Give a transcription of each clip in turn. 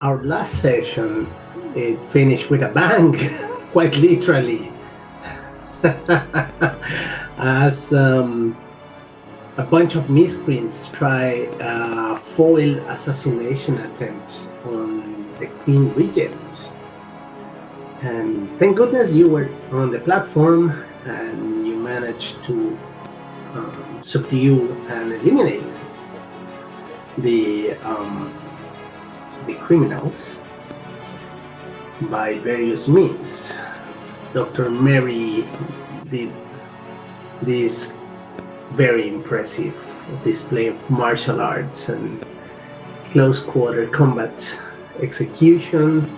Our last session, it finished with a bang, quite literally, as a bunch of miscreants try foil assassination attempts on the Queen Regent. And thank goodness you were on the platform and you managed to subdue and eliminate the um, the criminals by various means. Dr. Mary did this very impressive display of martial arts and close quarter combat execution,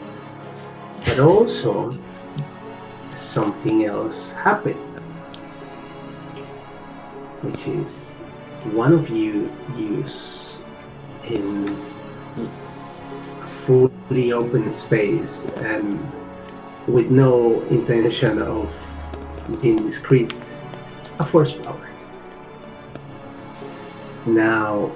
but also something else happened, which is one of you use in a fully open space and with no intention of being discreet, a force power. Now,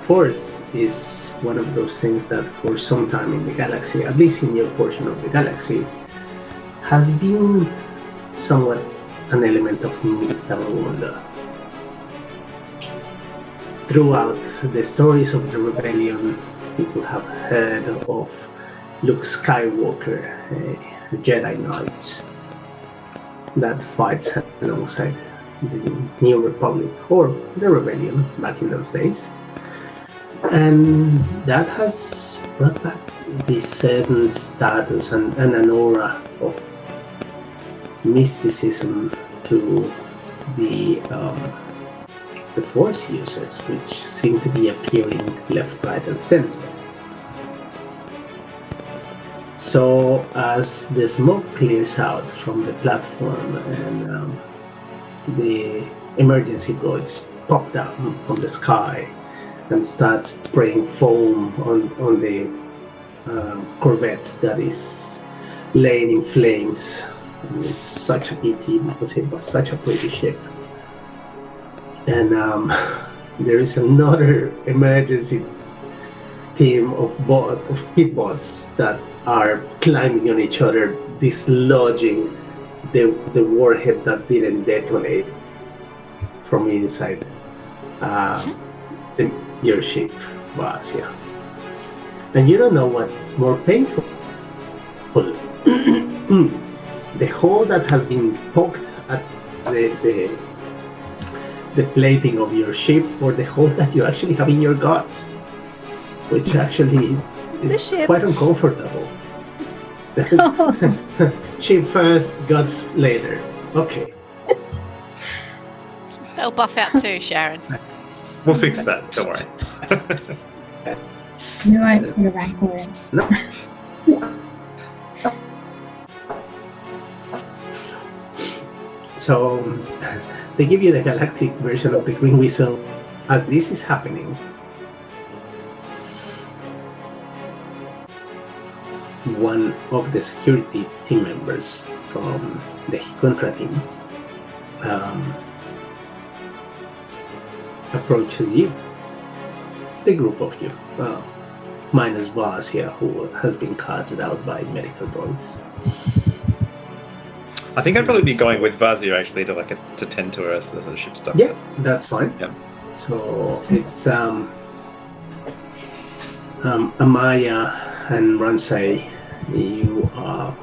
force is one of those things that for some time in the galaxy, at least in your portion of the galaxy, has been somewhat an element of myth. Throughout the stories of the rebellion, people have heard of Luke Skywalker, a Jedi Knight that fights alongside the New Republic or the rebellion back in those days. And that has brought back this certain status and an aura of mysticism to the force users, which seem to be appearing left, right, and center. So as the smoke clears out from the platform and the emergency droids pop down from the sky and start spraying foam on the corvette that is laying in flames. And it's such a pity because it was such a pretty ship. And there is another emergency team of pit bots that are climbing on each other, dislodging the warhead that didn't detonate from inside your ship, Vasia. And you don't know what's more painful. The hole that has been poked at the plating of your ship, or the hole that you actually have in your gut, which actually is quite uncomfortable. Ship first, guts later. Okay. That'll buff out too, Sharon. We'll fix that. Don't worry. You won't put a rancor in. No. So they give you the galactic version of the green whistle as this is happening. One of the security team members from the Contra team approaches you. The group of you, minus Vasia, who has been carted out by medical droids. I think I'd probably be going with Vazia actually to tend to her as the ship's doctor. Yeah, that's fine. Yeah. So it's Amaya and Ransay. You are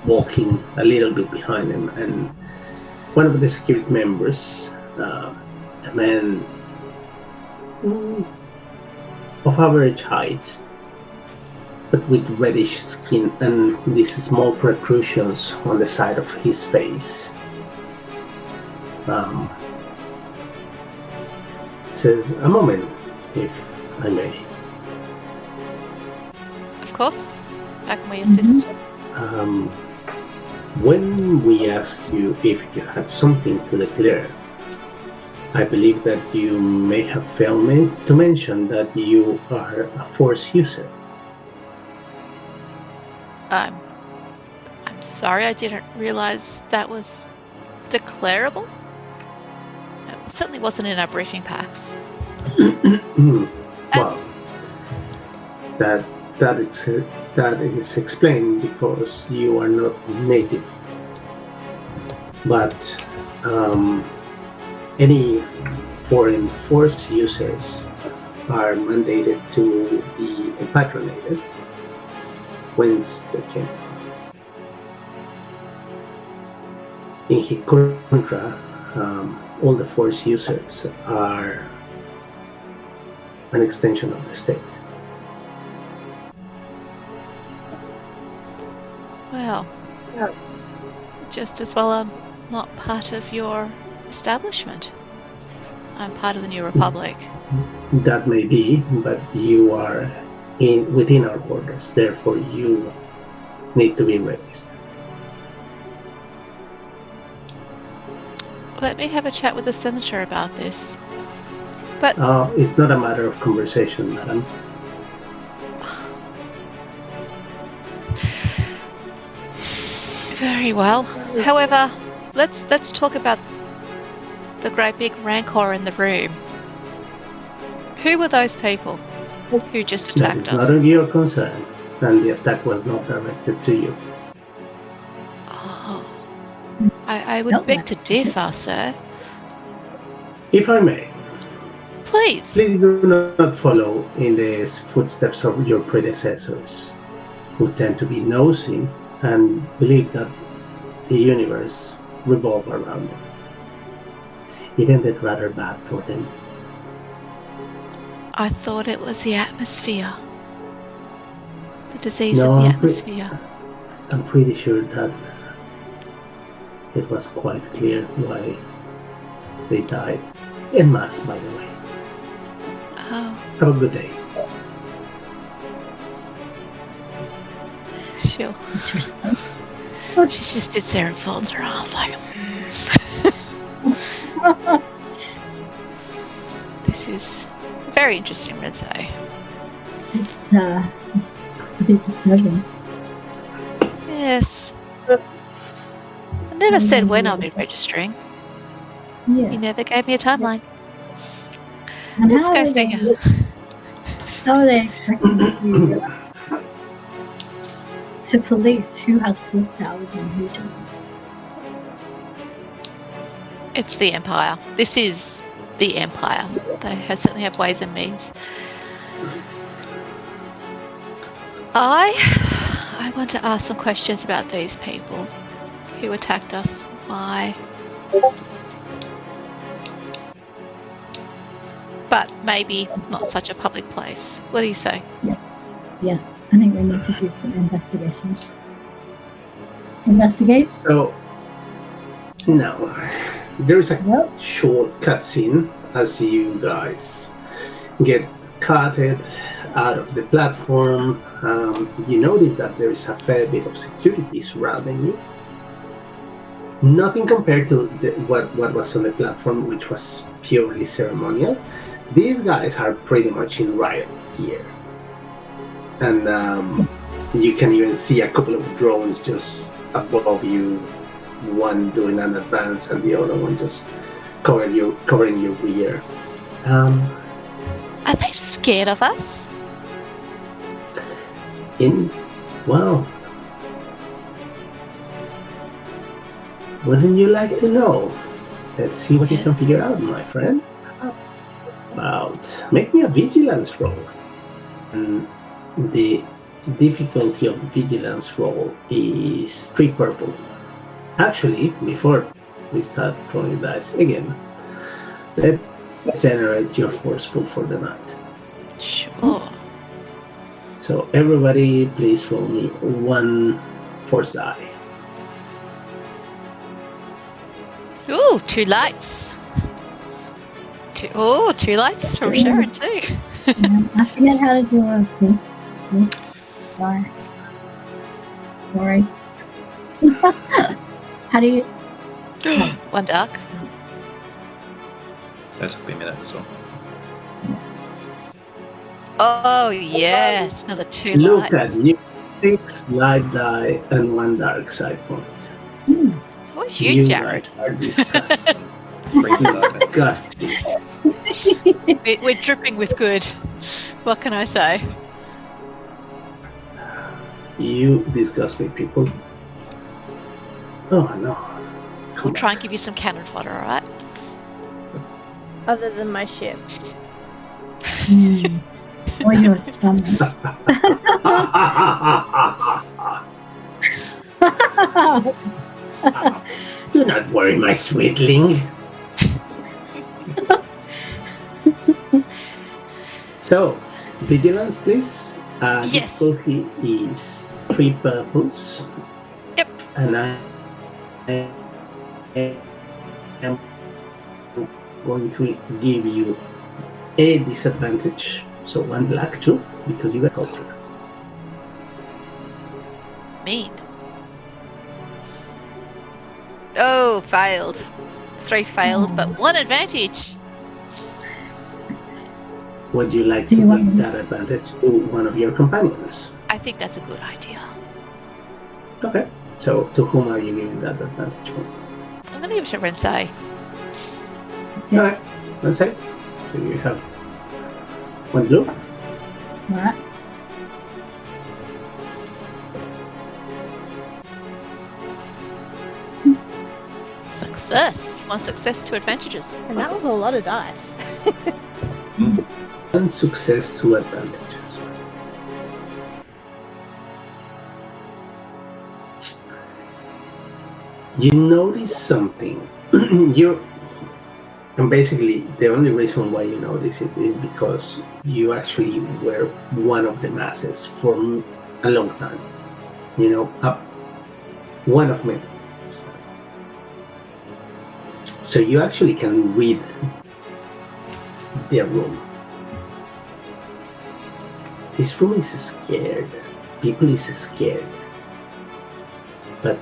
walking a little bit behind them, and one of the security members, a man of average height, but with reddish skin and these small protrusions on the side of his face, says, "A moment, if I may." Of course. How can we assist? When we asked you if you had something to declare, I believe that you may have failed to mention that you are a force user. I'm sorry, I didn't realize that was declarable. certainly wasn't in our briefing packs. Well, that is explained because you are not native. But any foreign force users are mandated to be patronated whence they came from. In Hikuntra, all the force users are an extension of the state. Well, just as well I'm not part of your establishment. I'm part of the New Republic. That may be, but you are within our borders. Therefore, you need to be registered. Let me have a chat with the senator about this. But It's not a matter of conversation, madam. very well. However, let's talk about the great big rancor in the room. Who were those people who just That attacked is us? not of your concern, and the attack was not directed to you. Oh, I would beg to differ, sir. If I may, Please. please do not follow in the footsteps of your predecessors, who tend to be nosy and believe that the universe revolves around them. It ended rather bad for them. I thought it was the atmosphere. The disease No, of the I'm atmosphere. I'm pretty sure that it was quite clear why they died. En masse, by the way. Oh, Have a good day. she'll. Interesting. She just sits there and folds her arms like. This is very interesting, Red Say. It's a bit disturbing. Yes. I never said when I'll be registering. Yes. You never gave me a timeline. And Let's how go are see her. How are they expecting to police who has police powers and who doesn't? It's the Empire. This is the Empire. They certainly have ways and means. I want to ask some questions about these people who attacked us. Why? But maybe not such a public place. What do you say? Yes, I think we need to do some investigation. Investigate? So, now, there is a Yep. short cutscene as you guys get carted out of the platform. You notice that there is a fair bit of security surrounding you. Nothing compared to what was on the platform, which was purely ceremonial. These guys are pretty much in riot gear. And you can even see a couple of drones just above you, one doing an advance and the other one just covering your rear. Are they scared of us? Well, wouldn't you like to know? Let's see what you can figure out, my friend. Make me a vigilance roll. And the difficulty of the vigilance roll is 3 purple. Actually, before we start throwing dice again, let's generate your force pool for the night. Sure. So everybody, please roll me 1 force die. Ooh, 2 lights. 2 lights from Sharon too. I forget how to do a this bar. Sorry. How do you? 1 dark. That took me a minute as well. Oh yes, another 2 Look lights. at you. 6 light die and 1 dark side point. Hmm. It's always you, Jared. guys are disgusting. Disgusting. We're dripping with good. What can I say? You disgust me, people. Oh no. We'll try and give you some cannon fodder, alright? Other than my ship. Or your stomach. Do not worry, my sweetling. So, vigilance, please. Yes. Difficulty is 3 purples. Yep. And I am going to give you a disadvantage. So 1 black, 2, because you got culture. Mean. Oh, failed. 3 failed, but 1 advantage. Would you like Do to you want give me- that advantage to one of your companions? I think that's a good idea. Okay. So to whom are you giving that advantage for? I'm going to give it to Rensei. Yeah. Alright, let's say. So you have 1 blue. Alright. Success. 1 success, 2 advantages. And that was a lot of dice. 1 success, 2 advantages. You notice something. And basically, the only reason why you notice it is because you actually were one of the masses for a long time. You know, one of many. So you actually can read the room. This room is scared. People is scared. But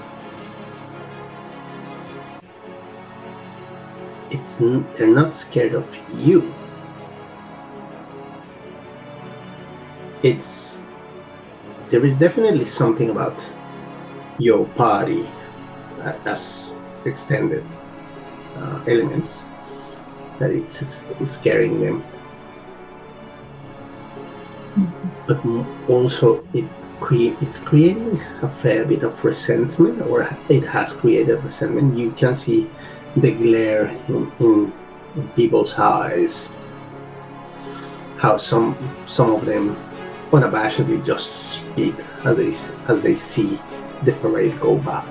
they're not scared of you. There is definitely something about your body as extended elements that it's scaring them. But also it's creating a fair bit of resentment, or it has created resentment. You can see the glare in people's eyes, how some of them unabashedly just spit as they see the parade go by.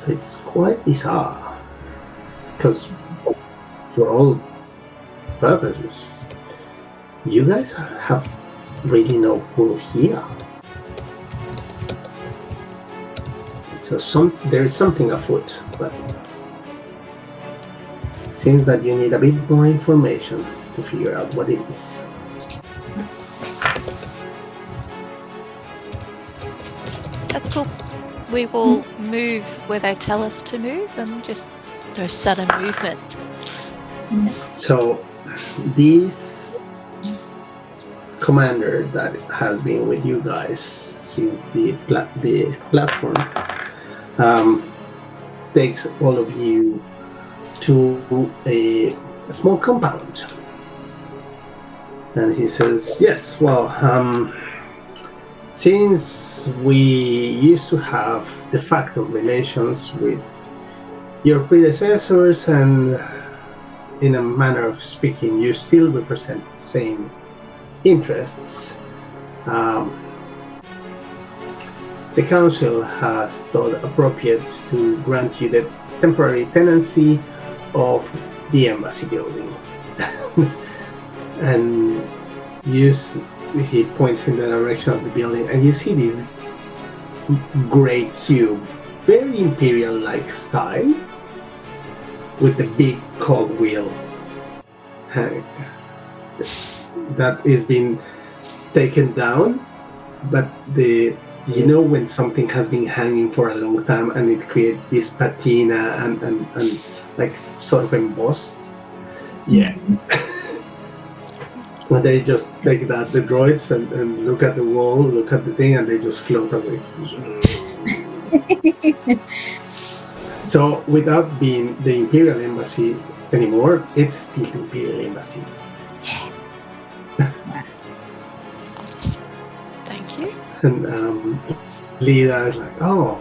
So it's quite bizarre, because for all purposes, you guys have really no pull here. So there is something afoot, but it seems that you need a bit more information to figure out what it is. That's cool. We will move where they tell us to move and just do sudden movement. So this commander that has been with you guys since the platform takes all of you to a small compound, and he says, yes, well, since we used to have de facto relations with your predecessors, and in a manner of speaking, you still represent the same interests, the council has thought appropriate to grant you the temporary tenancy of the embassy building. And he points in the direction of the building, and you see this gray cube, very imperial-like style, with the big cogwheel that is being taken down, but when something has been hanging for a long time and it creates this patina and like sort of embossed. Yeah. When they just take the droids and look at the wall, look at the thing, and they just float away. So without being the Imperial Embassy anymore, it's still the Imperial Embassy. Thank you. And Lida is like, oh,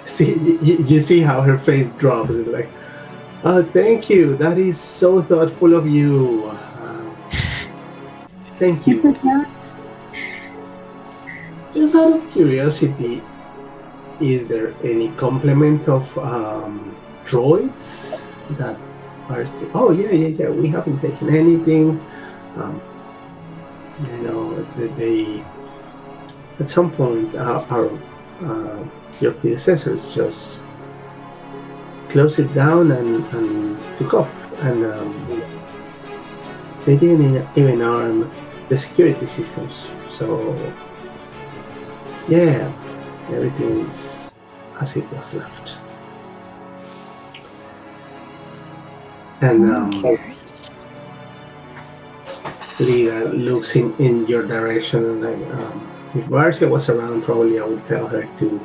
see, you see how her face drops. It's like, oh, thank you. That is so thoughtful of you. Thank you. Just out of curiosity, is there any complement of droids that are still? Oh yeah. We haven't taken anything. They at some point your predecessors just closed it down and took off, and they didn't even arm the security systems. So yeah, everything is as it was left. And Curious. Lida looks in your direction, and like, if Marcia was around, probably I would tell her to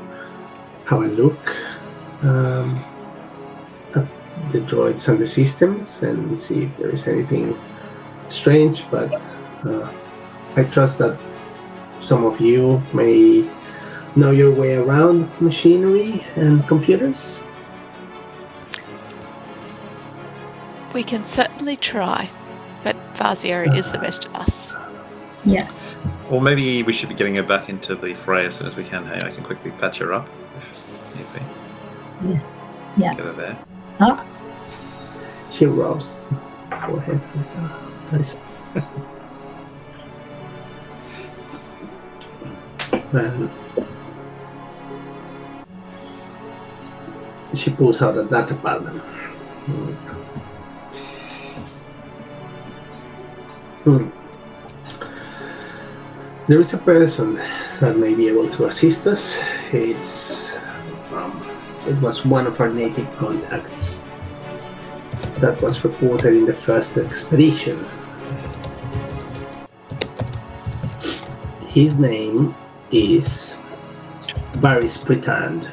have a look at the droids and the systems and see if there is anything strange, but I trust that some of you may know your way around machinery and computers. We can certainly try, but Vazio is the best of us. Yeah. Or maybe we should be getting her back into the fray as soon as we can. Hey, I can quickly patch her up if need be. Yes. Yeah. Get her there. Oh, She rubs her forehead. Nice. And she pulls out a data pad. There is a person that may be able to assist us. It was one of our native contacts that was reported in the first expedition. His name is Baris Pretand.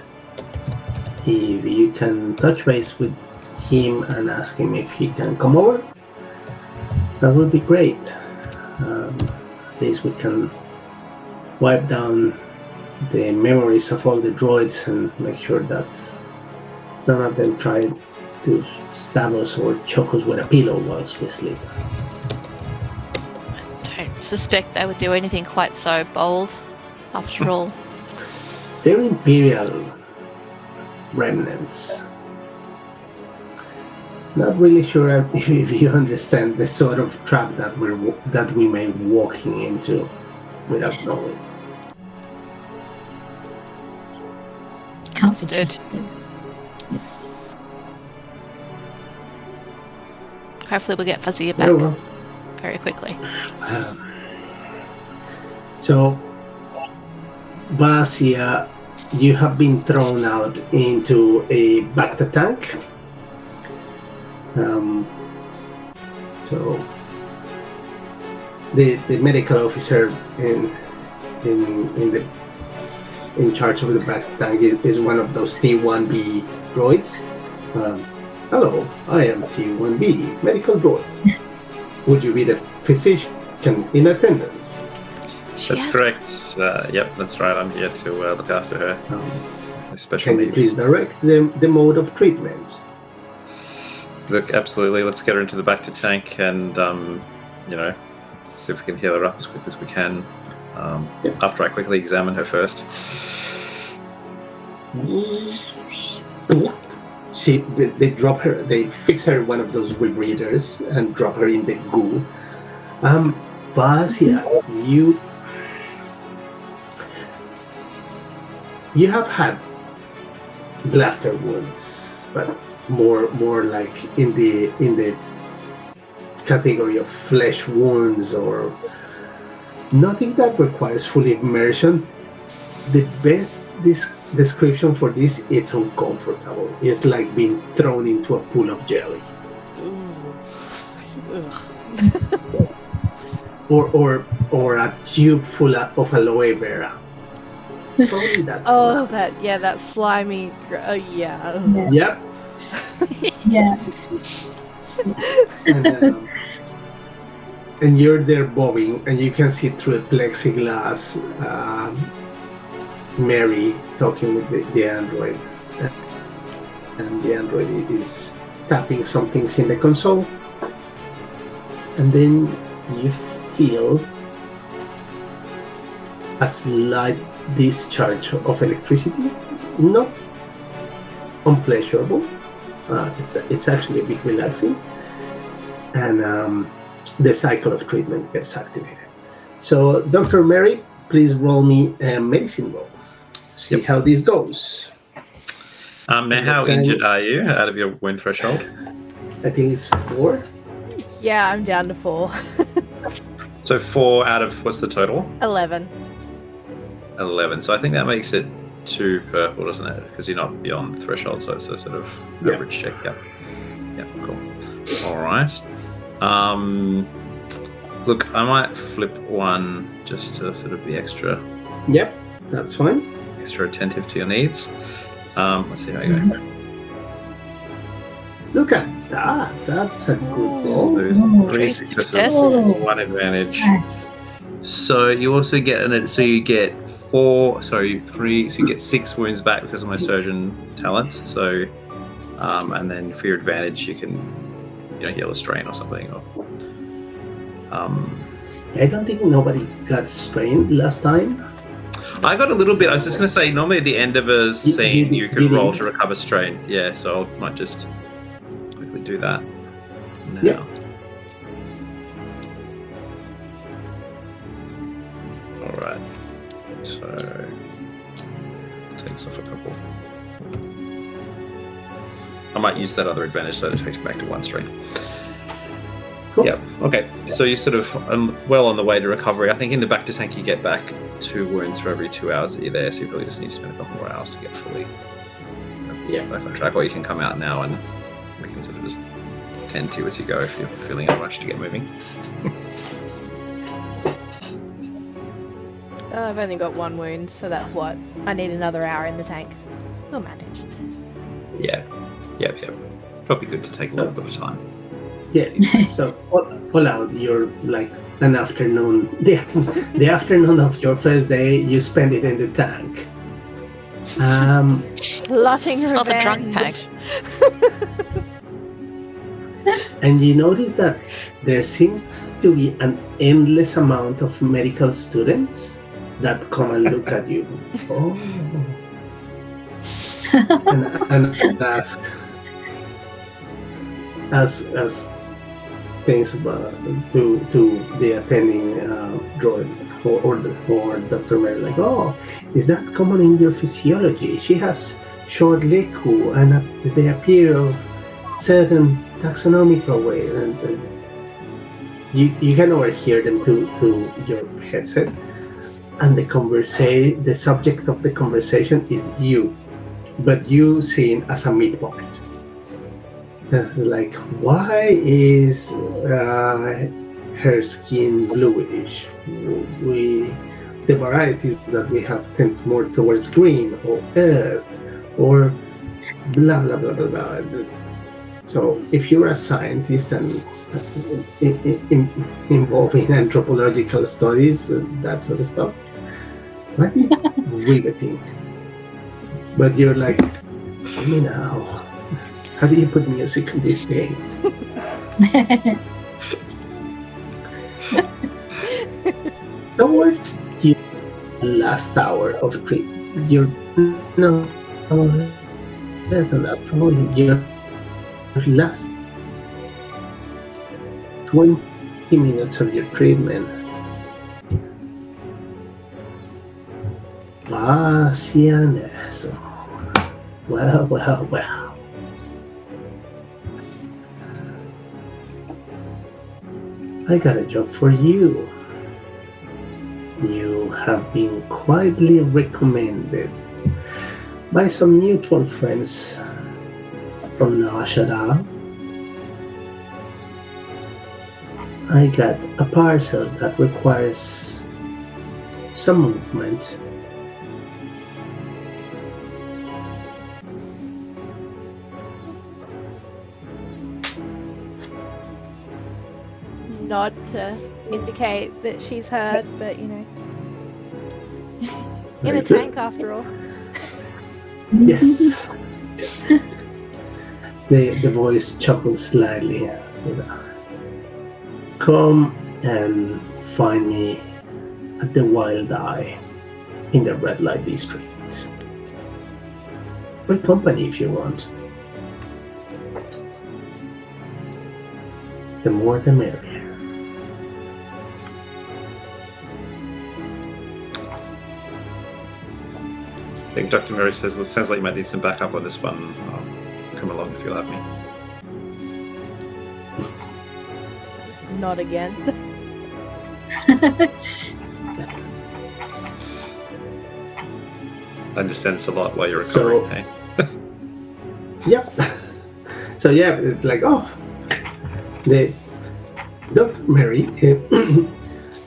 If you can touch base with him and ask him if he can come over, that would be great. At least we can wipe down the memories of all the droids and make sure that none of them try to stab us or choke us with a pillow whilst we sleep. I don't suspect they would do anything quite so bold, after all. They're Imperial remnants. Not really sure if you understand the sort of trap that we may be walking into without knowing. can't be Understood. trusted. Yes. Hopefully we'll get Fuzzy back Very well. very quickly. So, Basia, you have been thrown out into a Bacta tank. So, the medical officer in charge of the Bacta tank is one of those T1B droids. Hello, I am T1B, medical droid. Would you be the physician in attendance? That's correct. Yep, that's right. I'm here to look after her. Special Can you needs. please direct the mode of treatment? Look, absolutely. Let's get her into the back to tank and, see if we can heal her up as quick as we can. Yep. After I quickly examine her first. They drop her. They fix her in one of those rebreathers and drop her in the goo. Basia, you have had blaster wounds, but more like in the category of flesh wounds, or nothing that requires full immersion. The best description for this, it's uncomfortable. It's like being thrown into a pool of jelly. or a tube full of aloe vera. Probably that's Oh, collapsed. that slimy. Yeah. Yep. Yeah. And and you're there bobbing, and you can see through the plexiglass Mary talking with the android, and the android is tapping some things in the console, and then you feel a slight discharge of electricity, not unpleasurable. It's actually a bit relaxing, and the cycle of treatment gets activated. So, Dr. Mary, please roll me a medicine roll to see how this goes. Now, how injured are you out of your wound threshold? I think it's 4. Yeah, I'm down to 4. So 4 out of, what's the total? 11. 11. So I think that makes it 2 purple, doesn't it? Because you're not beyond the threshold, so it's a sort of average check. Yep. Yep, cool. All right. Look, I might flip 1 just to sort of be extra. Yep, that's fine. Extra attentive to your needs. Let's see how you go. Look at that. That's a good roll. So 3 3 successes, successes. 1 advantage. So you also get you get 3. So you get 6 wounds back because of my surgeon talents. So, and then for your advantage, you can, heal a strain or something. Or, I don't think nobody got strained last time. I got a little bit. I was just going to say, normally at the end of a scene, you can roll to recover strain. Yeah, so I might just quickly do that now. Yep. All right. So takes off a couple. I might use that other advantage so it takes me back to 1 strain. Cool. Yeah. Okay. So you're sort of well on the way to recovery. I think in the back to tank you get back 2 wounds for every 2 hours that you're there. So you really just need to spend a couple more hours to get fully back on track. Or you can come out now and we can sort of just tend to as you go if you're feeling a rush to get moving. I've only got 1 wound, so that's what I need another hour in the tank. We'll manage. Yeah. Probably good to take a little bit of time. Yeah. So all out, you're like an afternoon. The afternoon of your first day, you spend it in the tank. Plotting It's not the drunk revenge. And you notice that there seems to be an endless amount of medical students that come and look at you. Oh. and ask things about to the attending droid or Dr. Mary, like, oh, is that common in your physiology? She has short leku and they appear of certain taxonomical way, and you can overhear them to your headset, and the subject of the conversation is you, but you seen as a midpoint. Like, why is her skin bluish? The varieties that we have tend more towards green or earth or blah blah blah blah blah. So if you're a scientist and involved in anthropological studies, that sort of stuff, might be riveting. But you're like, tell me now, how do you put music on this game? Towards your last hour of treatment, you're no less than that, probably your last 20 minutes of your treatment. Eso. Well. I got a job for you. You have been quietly recommended by some mutual friends from Nashada. I got a parcel that requires some movement. Nod to indicate that she's heard, but in Very a good. tank after all. Yes. Yes. The voice chuckles slightly. Come and find me at the Wild Eye in the red light district. Bring company if you want. The more the merrier. I think Dr. Murray says it sounds like you might need some backup on this one. I'll come along if you'll have me. Not again. I understand it's a lot while you're recovering. Yep. So yeah, it's like, the Dr. Mary,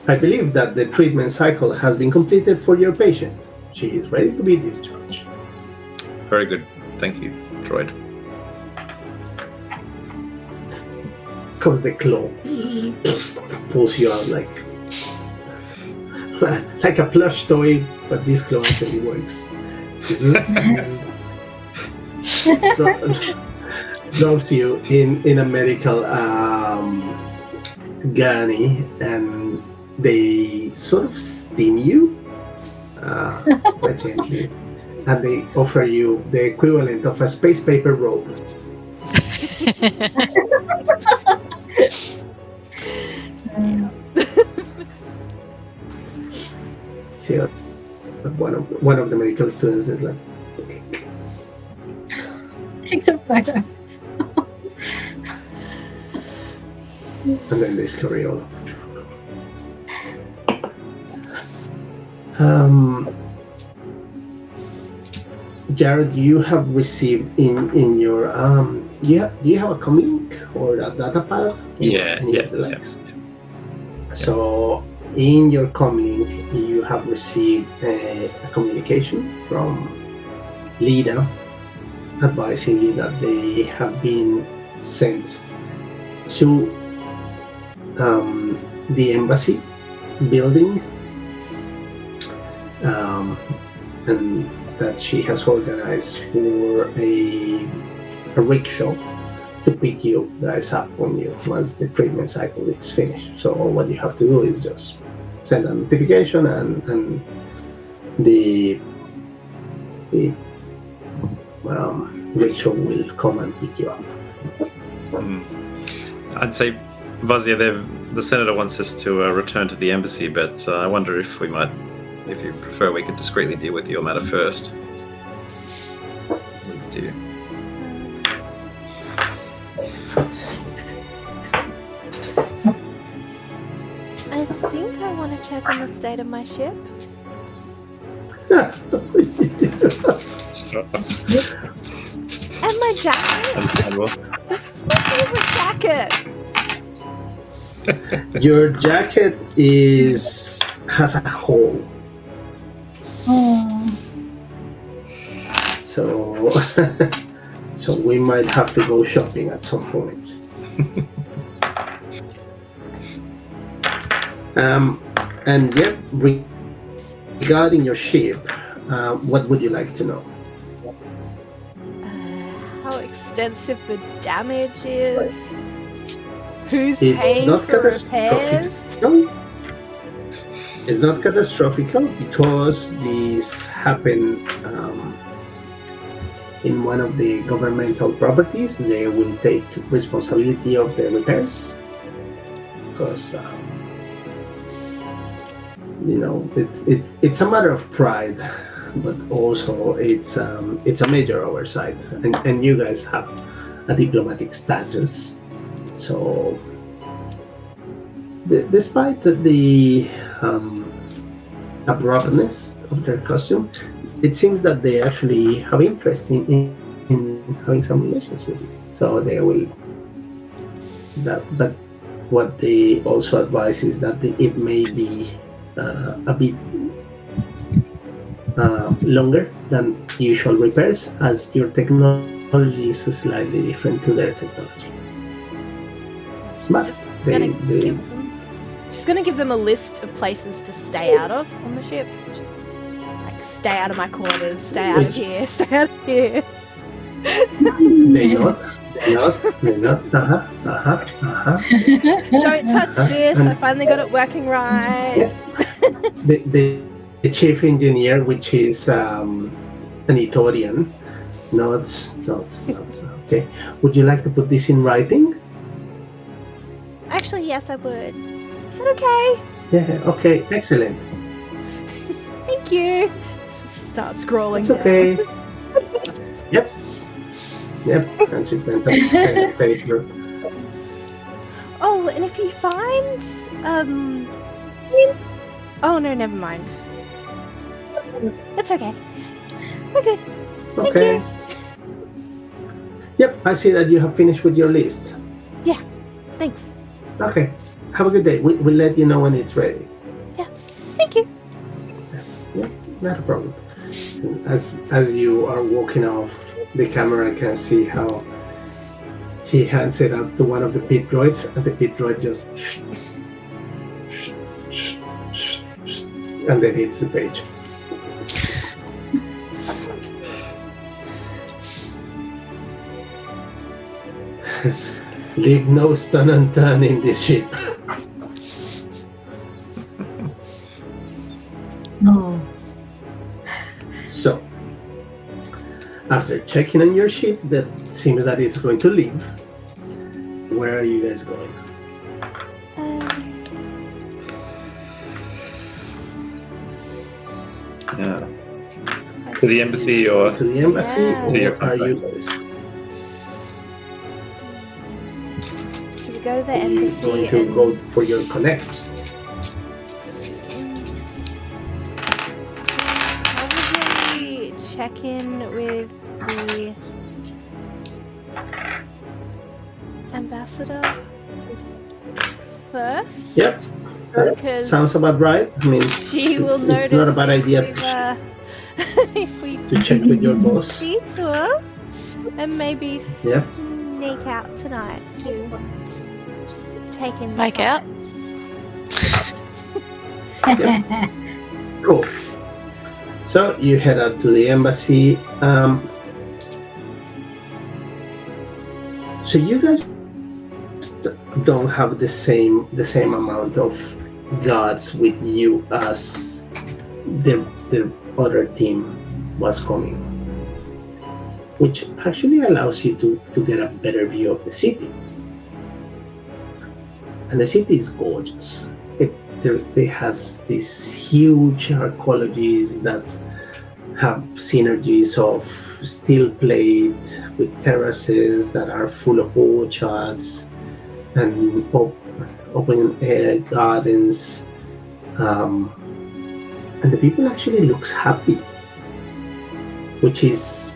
I believe that the treatment cycle has been completed for your patient. She is ready to be discharged. Very good. Thank you, droid. Comes the claw. Pulls you out like a plush toy, but this claw actually works. Drops you in a medical gurney, and they sort of steam you quite gently, and they offer you the equivalent of a space paper robe. See, one of the medical students is like, Take the photo. and then they scurry all over. Jared, you have received in your do you have a comlink or a data pad? Yeah. So in your comlink, you have received a communication from Lida advising you that they have been sent to the embassy building, and that she has organized for a rickshaw to pick you guys up once the treatment cycle is finished. So all what you have to do is just send a notification, and the rickshaw will come and pick you up. I'd say, Vazia, the senator wants us to return to the embassy, but I wonder if we might, if you prefer, we could discreetly deal with your matter first. Leave it to you. I think I want to check on the state of my ship. And my jacket. Understandable. This is my favorite jacket. Your jacket has a hole, Oh, so so we might have to go shopping at some point. And yet, regarding your ship, what would you like to know? How extensive the damage is. Who's It's paying not for repairs? It's not catastrophical because this happened in one of the governmental properties. They will take responsibility of the repairs because it's a matter of pride, but also it's a major oversight, and you guys have a diplomatic status. So, despite the abruptness of their costume, it seems that they actually have interest in having some relations with you. So they will. But what they also advise is that it may be a bit longer than usual repairs, as your technology is slightly different to their technology. But She's gonna give them a list of places to stay out of on the ship. Like, stay out of my quarters, stay out of here, stay out of here. They not. Don't touch this. I finally got it working right. The chief engineer, which is an Itorian, nods. Okay. Would you like to put this in writing? Actually, yes, I would. Is that okay? Yeah. Okay. Excellent. Thank you. Just start scrolling. It's okay. Yep. And she turns up paper. Oh, and if you find oh no, never mind. It's okay. Okay. Okay. Yep. I see that you have finished with your list. Yeah. Thanks. Okay. Have a good day. We'll let you know when it's ready. Yeah. Thank you. Yeah. Not a problem. As you are walking off, the camera can see how he hands it up to one of the pit droids, and the pit droid just and then hits the page. Leave no stone unturned in this ship. Oh. So, after checking on your ship that seems that it's going to leave, where are you guys going? Yeah. To the embassy or To the embassy, Yeah. To your or are you contract. guys Should we go to the are you embassy going to and go for your connect? probably check in with the ambassador first? Yep. That Because sounds about right. I mean, she will notice it's not a bad if idea we've, if we to check with your boss. detour and maybe Yep. sneak out tonight to take in the Make out? sights. Cool. So you head out to the embassy. So you guys don't have the same amount of guards with you as the other team was coming, which actually allows you to get a better view of the city. And the city is gorgeous. It has these huge arcologies that have synergies of steel plate with terraces that are full of orchards and open air gardens. And the people actually looks happy, which is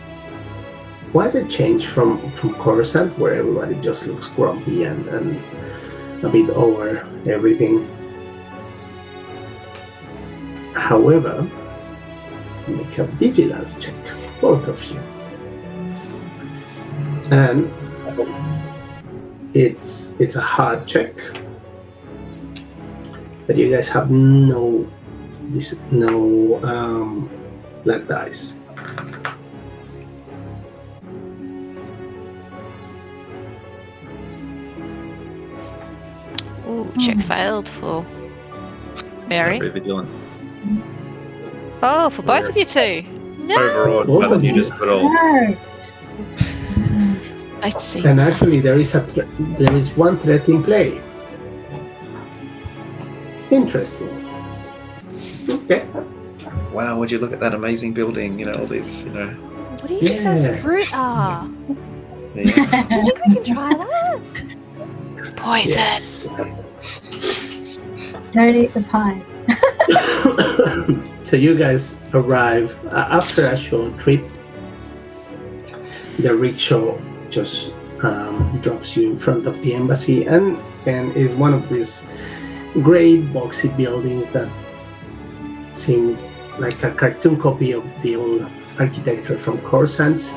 quite a change from Coruscant, where everybody just looks grumpy and a bit over everything. However, make a vigilance check, both of you. And it's a hard check, but you guys have no black dice. Ooh, check failed for Mary. Very vigilant. Oh, for both of you two. No. Overawed Both by the of you. newness of it all. No. Let's see. And actually, there is one threat in play. Interesting. Okay. Wow, would you look at that amazing building? You know, all these, you know. What do you think those Yeah. fruit are? Yeah. Do you think we can try that? Poison. Yes. Don't eat the pies. So you guys arrive after a short trip. The rickshaw just drops you in front of the embassy, and is one of these gray boxy buildings that seem like a cartoon copy of the old architecture from Coruscant.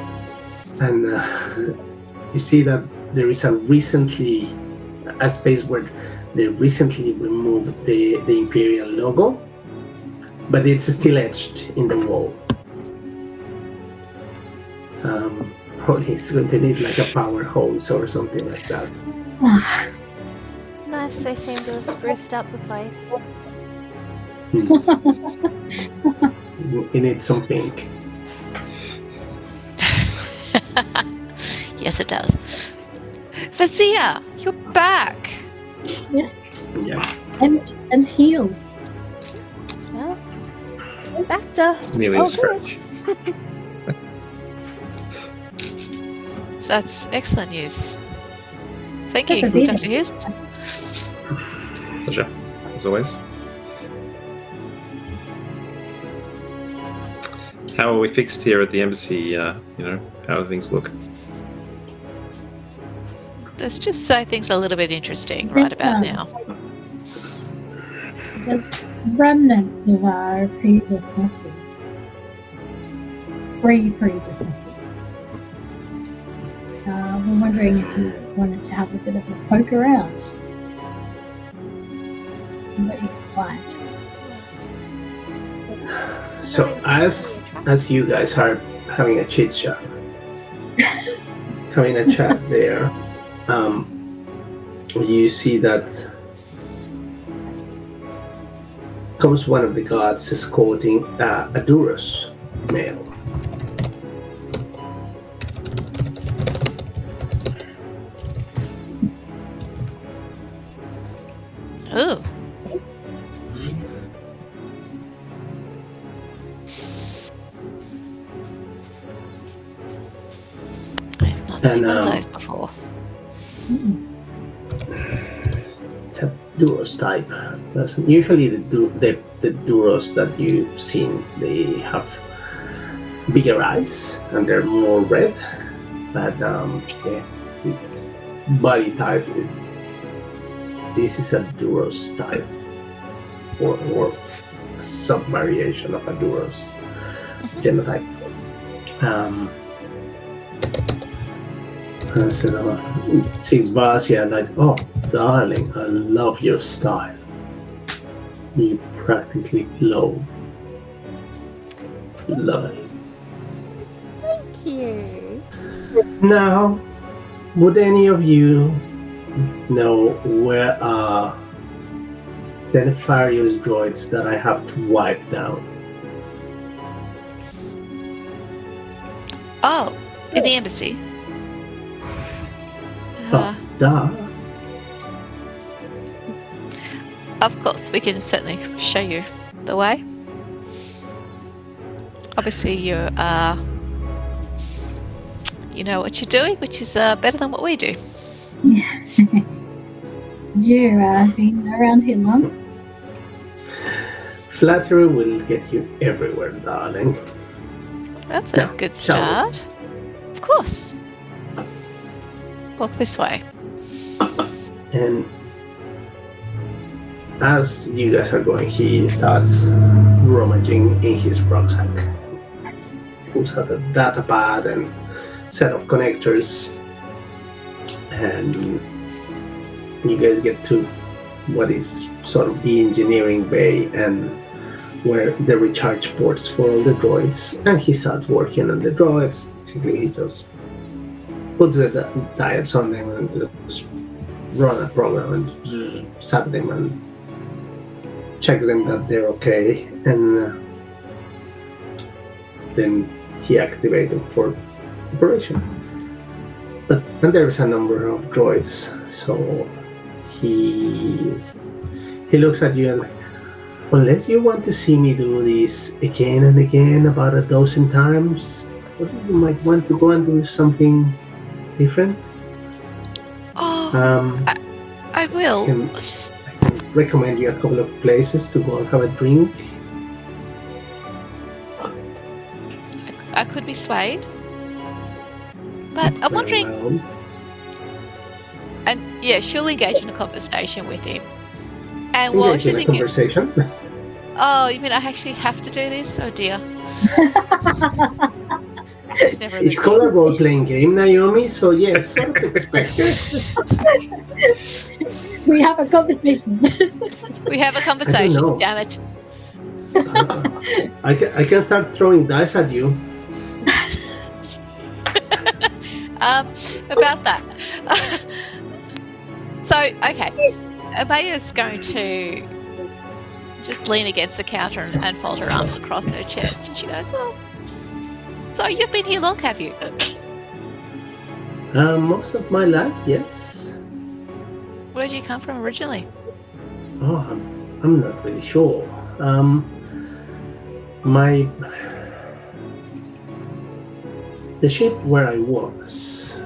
And you see that there is a space where they recently removed the Imperial logo, but it's still etched in the wall. Probably it's going to need like a power hose or something like that. Nice, they seem to have spruced up the place. It needs some pink. Yes, it does. Fazia, you're back. Yes. Yeah. And healed. Well, back to Merely oh, a scratch. So that's excellent news. Thank Good you, for being Dr. Hughes. Pleasure, as always. How are we fixed here at the embassy? How do things look? Let's just say things are a little bit interesting right about now. There's remnants of our predecessors. Predecessors. We're wondering if you wanted to have a bit of a poke around. Somebody quiet. So as you guys are having a chit chat, having a chat there, you see that comes one of the guards escorting a Duros male. Oh. I have not seen one of those before. It's a Duros type person. Usually the Duros that you've seen, they have bigger eyes and they're more red. But this body type, this is a Duros type, or a sub-variation of a Duros genotype. So sees Vasia like, oh, darling, I love your style. You practically glow. Love it. Thank you. Now, would any of you know where are the nefarious droids that I have to wipe down? Oh, in the embassy. Duh. Of course, we can certainly show you the way. Obviously, you know what you're doing, which is better than what we do. You been around here long? Flattery will get you everywhere, darling. That's Now, a good shall we? start. Of course. Walk this way. And as you guys are going, he starts rummaging in his rucksack. Pulls out a data pad and set of connectors, and you guys get to what is sort of the engineering bay and where the recharge ports for all the droids, and he starts working on the droids. Basically, he just puts the diets on them and just run a program and sap them and checks them that they're okay, and then he activates them for operation. And there's a number of droids, so he looks at you and like, unless you want to see me do this again and again about a dozen times, you might want to go and do something different. Oh, I will. I can recommend you a couple of places to go and have a drink. I could be swayed, but I'm wondering. Well, And yeah, she'll engage in a conversation with him. And while Engage in she's a conversation. oh, you mean I actually have to do this? Oh dear. She's never It's with called me. a role-playing game, Naomi. So yes, sort of expected. We have a conversation. We have a I don't conversation. know. Damn it. I can start throwing dice at you. About that. So, okay. Amaya's going to just lean against the counter and fold her arms across her chest. And she goes, well, so you've been here long, have you? Most of my life, yes. Where do you come from originally? Oh, I'm not really sure. My the ship where I was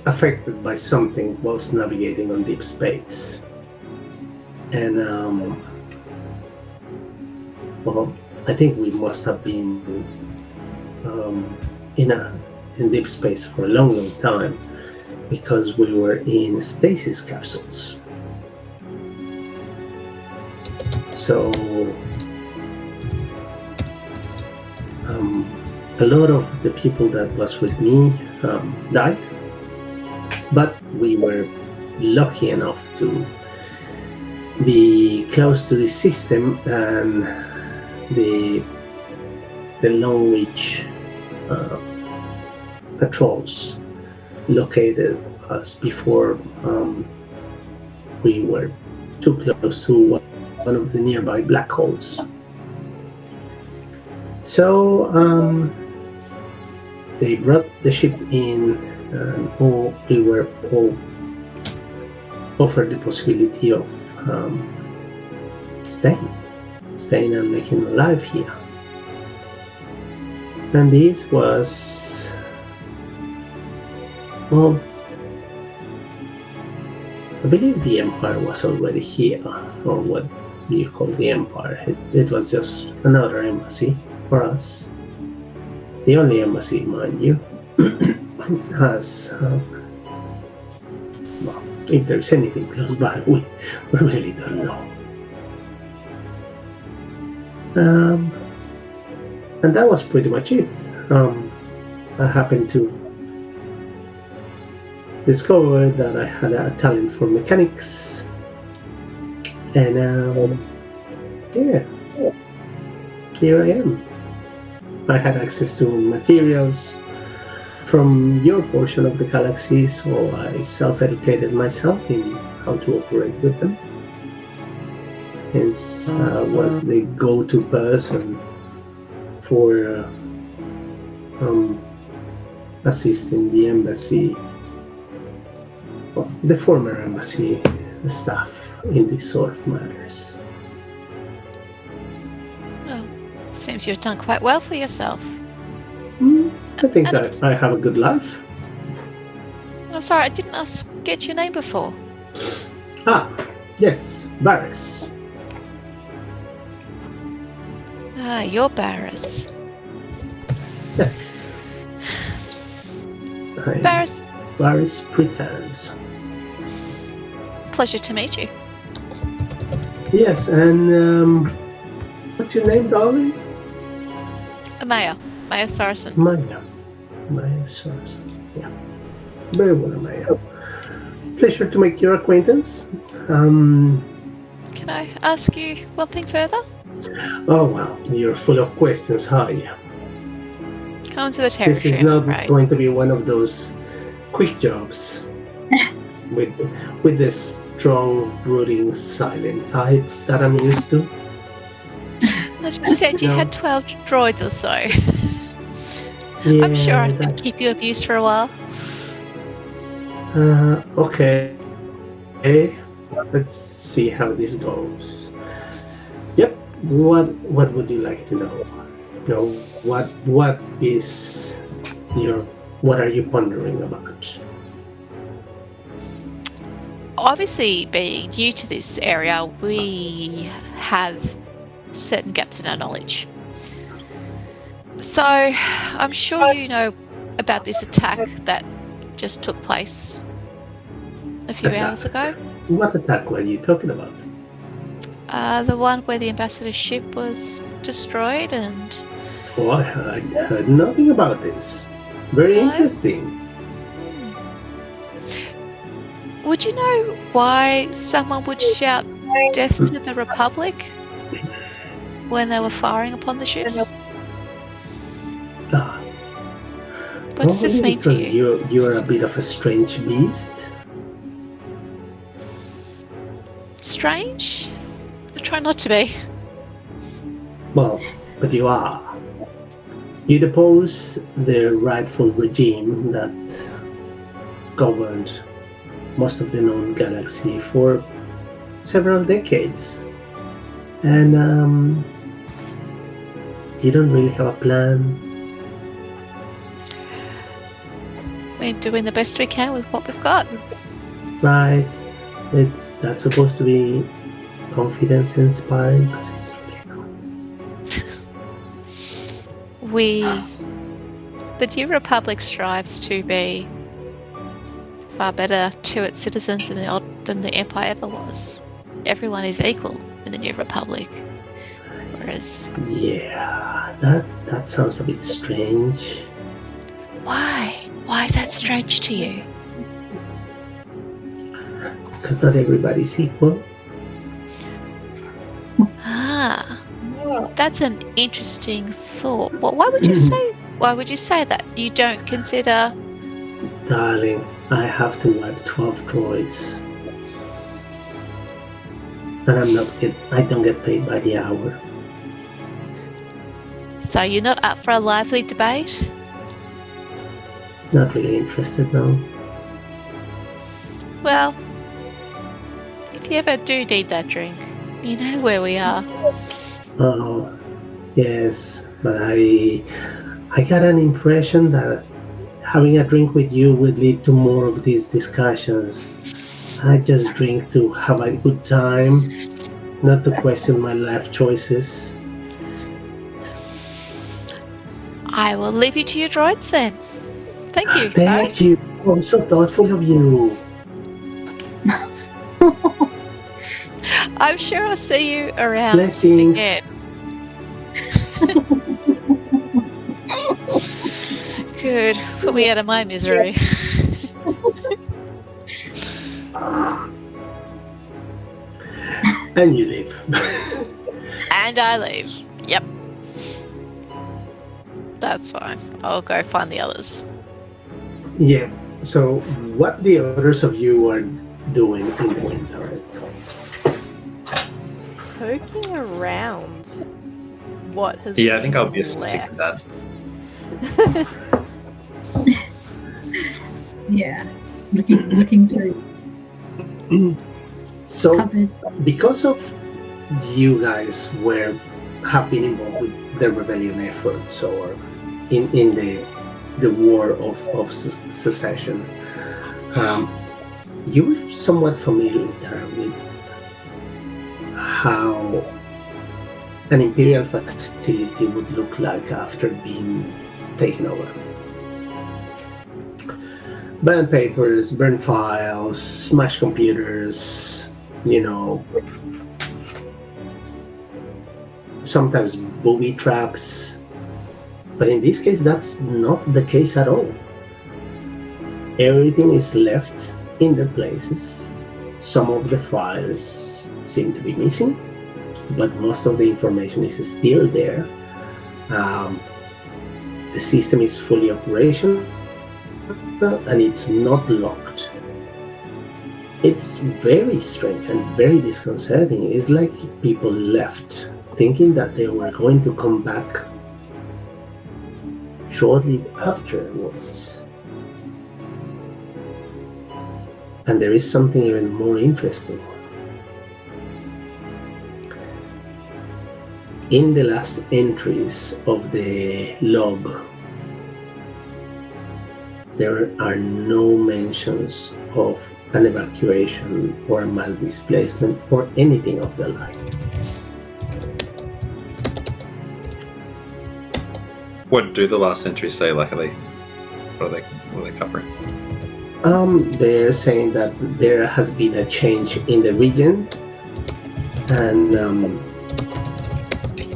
affected by something whilst navigating on deep space, and well, I think we must have been in deep space for a long time because we were in stasis capsules. So a lot of the people that was with me died, but we were lucky enough to be close to the system, and the Long Reach patrols located us before we were too close to one of the nearby black holes. So they brought the ship in, and we were all offered the possibility of staying and making a life here. And this was, well, I believe the Empire was already here, or what you call the Empire. It was just another embassy for us. The only embassy, mind you, has, well, if there's anything close by, we really don't know. And that was pretty much it. I happened to discover that I had a talent for mechanics, and yeah, here I am. I had access to materials from your portion of the galaxy, so I self-educated myself in how to operate with them. Hence, was the go-to person for assisting the embassy, well, the former embassy staff in these sort of matters. Well, seems you've done quite well for yourself. I think I have a good life. I'm sorry, I didn't get your name before. Ah, yes, Varys. Ah, you're Barris. Yes. I'm Barris, Varys Pretend. pleasure to meet you. Yes, and what's your name, darling? Amaya Saracen. Maya Saracen. Yeah. Very well, Maya. Pleasure to make your acquaintance. Can I ask you one thing further? Oh, well, you're full of questions, are you? Come to the territory. This is not going to be one of those quick jobs with this strong, brooding, silent type that I'm used to. As you said, you had 12 droids or so. Yeah, I'm sure I can keep you amused for a while. Okay. Let's see how this goes. Yep. What would you like to know? No. What are you pondering about? Obviously, being new to this area, we have certain gaps in our knowledge. So, I'm sure you know about this attack that just took place a few hours ago. What attack were you talking about? The one where the ambassador's ship was destroyed and... Oh, I heard nothing about this. Very No? interesting. Would you know why someone would shout death to the Republic when they were firing upon the ships? Ah, What does this probably mean to because you? you're a bit of a strange beast. Strange? I try not to be. Well, but you are. You depose the rightful regime that governed most of the known galaxy for several decades. And you don't really have a plan. We're doing the best we can with what we've got. Right? That's supposed to be confidence inspiring, because it's really not. The New Republic strives to be far better to its citizens than the Empire ever was. Everyone is equal in the New Republic. Whereas... Yeah, that sounds a bit strange. Why? Why is that strange to you? Because not everybody's equal. Ah, that's an interesting thought. Well, why would you say that? You don't consider... Darling, I have to wipe 12 droids. And I don't get paid by the hour. So you're not up for a lively debate? Not really interested now. Well, if you ever do need that drink, you know where we are. Oh, yes, but I got an impression that having a drink with you would lead to more of these discussions. I just drink to have a good time, not to question my life choices. I will leave you to your droids then. Thank you. Thank guys. you. Oh, so thoughtful of you. I'm sure I'll see you around Blessings. again. Good. Put me out of my misery. And you leave. And I leave. Yep. That's fine. I'll go find the others. Yeah. So, what the others of you are doing in the meantime? Poking around what has Yeah, I think been I'll be assisting with that. Yeah. Looking through So, cupboard. because of you guys have been involved with the rebellion efforts or in the war of secession, you're somewhat familiar with how an imperial facility would look like after being taken over. Burn papers, burn files, smash computers, sometimes booby traps. But in this case, that's not the case at all. Everything is left in their places. Some of the files seem to be missing, but most of the information is still there. The system is fully operational and it's not locked. It's very strange and very disconcerting. It's like people left thinking that they were going to come back shortly afterwards. And there is something even more interesting. In the last entries of the log, there are no mentions of an evacuation or a mass displacement or anything of the like. What do the last entries say, luckily? What are they covering? They're saying that there has been a change in the region, and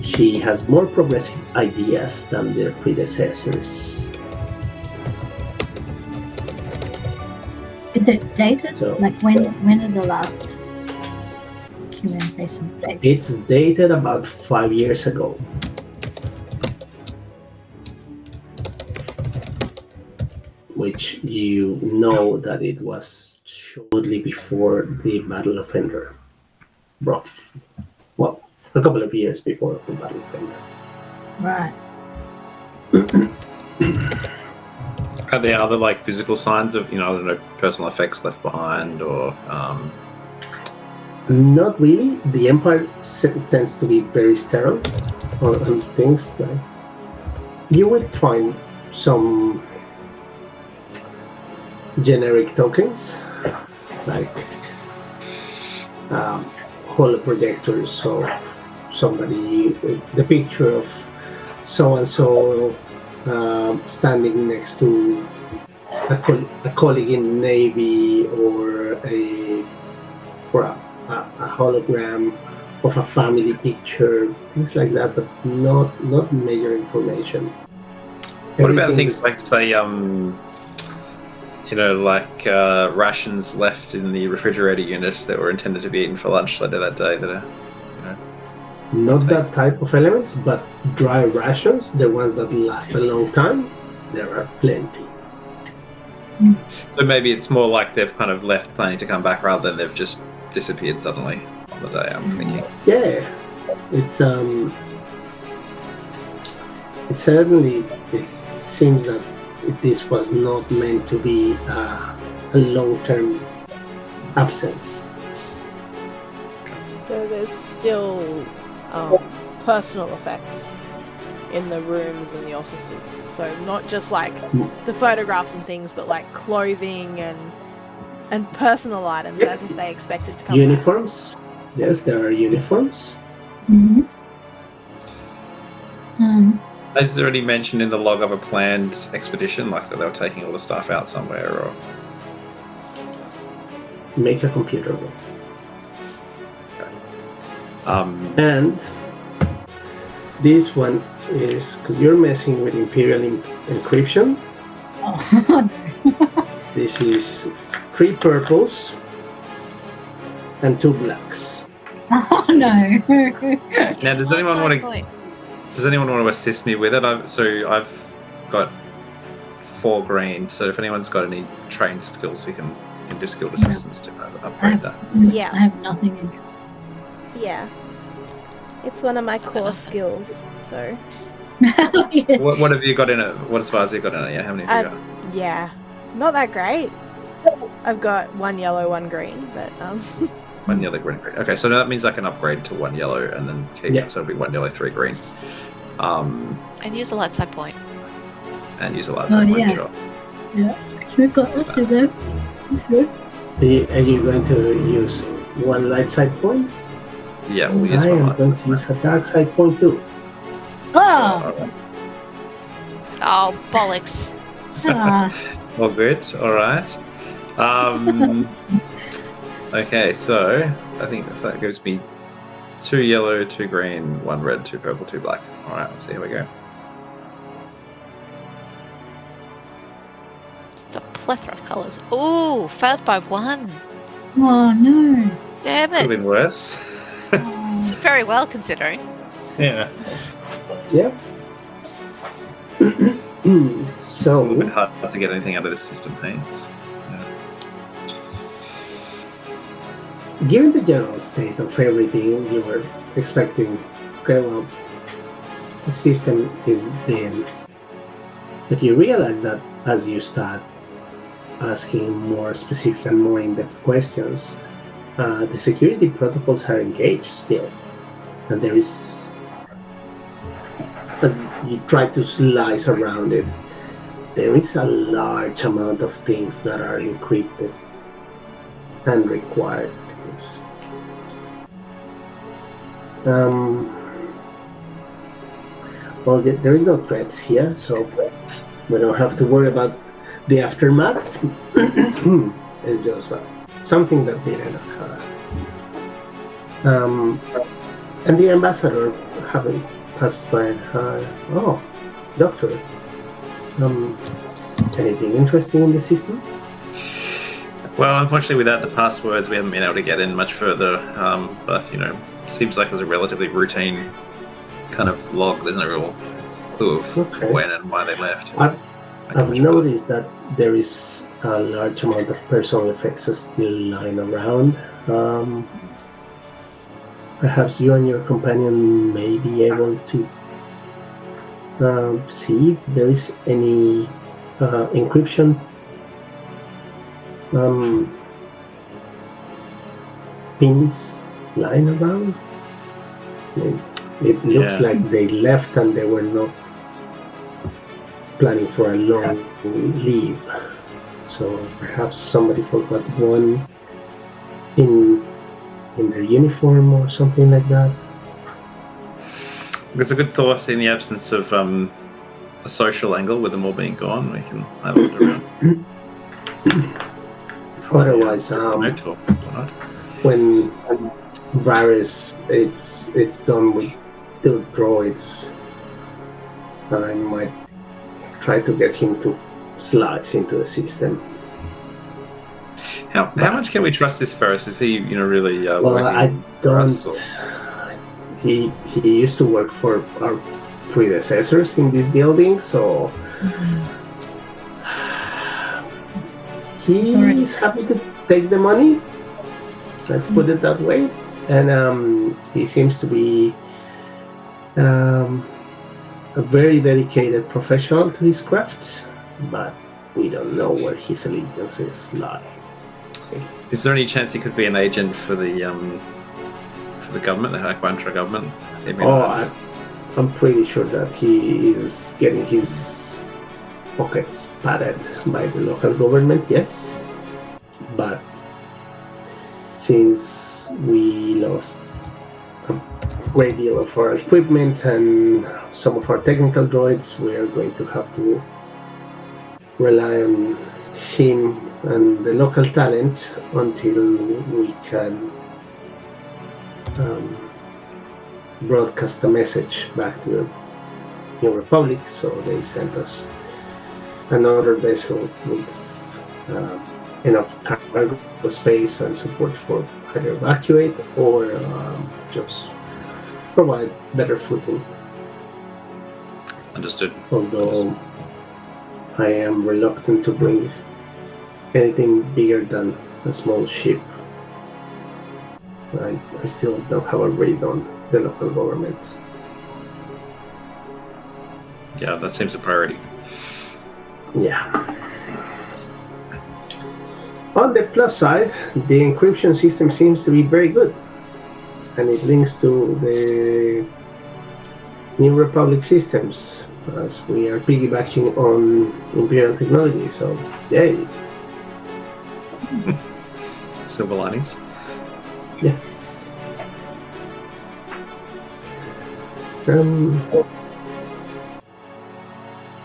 she has more progressive ideas than their predecessors. Is it dated? So- Like when are the last communication dated? It's dated about 5 years ago. Which you know that it was shortly before the Battle of Endor. Well, a couple of years before the Battle of Endor. Right. Are there other like physical signs of, I don't know, personal effects left behind, or Not really. The Empire tends to be very sterile on things. Like you would find some generic tokens, like holoprojectors or somebody, the picture of so and so standing next to a colleague in the Navy, or a hologram of a family picture, things like that, but not major information. what about Everything things is- like, say, like rations left in the refrigerator unit that were intended to be eaten for lunch later that day that are, not that type of elements, but dry rations, the ones that last a long time, there are plenty. So maybe it's more like they've kind of left planning to come back rather than they've just disappeared suddenly on the day, I'm thinking. Yeah, it's it certainly it seems that this was not meant to be a long-term absence. So there's still personal effects in the rooms and the offices. So not just like the photographs and things, but like clothing and personal items, as if they expected to come Uniforms? Yes, there are uniforms. Mm-hmm. Is there any mention in the log of a planned expedition, like that they were taking all the stuff out somewhere, or? Make a computer roll. Um, And this one is because you're messing with Imperial encryption. Oh, This is 3 purples and 2 blacks. oh no. Now, does anyone want to assist me with it? I've got 4 green, so if anyone's got any trained skills, we can do skilled assistance to upgrade that. Yeah. I have nothing in. Yeah. It's one of my core skills, so Yeah. What have you got in it? What as far as you got in it? Yeah, how many have you got? yeah. Not that great. I've got 1 yellow, 1 green, but 1 yellow, green. Okay, so that means I can upgrade to 1 yellow and then keep Yeah. so it'll be 1 yellow, 3 green. And use a light side point. And use a light side point, yeah. sure. We've got lots of them. Sure. Are you going to use 1 light side point? Yeah, we'll use I one am light going to use a dark side point too. Oh, Oh, bollocks. All good. All right. Okay, so I think that gives me 2 yellow, 2 green, 1 red, 2 purple, 2 black. All right, let's see how we go. The plethora of colours. Ooh, failed by 1. oh no. Damn Could have it. been worse. It's very well considering. Yeah. Yeah. It's a little bit So hard to get anything out of this system, hey? given the general state of everything, you were expecting, okay, well, the system is dim. But you realize that as you start asking more specific and more in-depth questions, the security protocols are engaged still. And there is, as you try to slice around it, there is a large amount of things that are encrypted and required things. Well, there is no threats here, so we don't have to worry about The aftermath is just something that didn't occur. And the ambassador having passed by, oh, doctor, anything interesting in the system? Well, unfortunately, without the passwords, we haven't been able to get in much further. But seems like it was a relatively routine kind of log. There's no real clue of when and why they left. I've noticed that there is a large amount of personal effects still lying around. Perhaps you and your companion may be able to see if there is any encryption pins lying around. It looks like they left and they were not planning for a long leave. So perhaps somebody forgot one in their uniform or something like that. It's a good thought in the absence of a social angle with them all being gone. We can have a look around. Otherwise, when Varys it's done with the droids, I might try to get him to slice into the system. How much can we trust this Ferris? Is he really well, working I don't. for us, he used to work for our predecessors in this building, so he's happy to take the money. Let's put it that way. And he seems to be a very dedicated professional to his craft, but we don't know where his allegiances lie. Is there any chance he could be an agent for the government, the Aquantra government? I'm pretty sure that he is getting his pockets padded by the local government, yes. But since we lost a great deal of our equipment and some of our technical droids, we are going to have to rely on him and the local talent until we can broadcast a message back to the New Republic. So they sent us another vessel with enough cargo space and support for either evacuate or just provide better footing. Understood. Although I am reluctant to bring anything bigger than a small ship. I still don't have a read on the local government. Yeah, that seems a priority. Yeah. On the plus side, the encryption system seems to be very good, and it links to the New Republic systems, as we are piggybacking on Imperial technology. So, yay! Silver linings. Yes.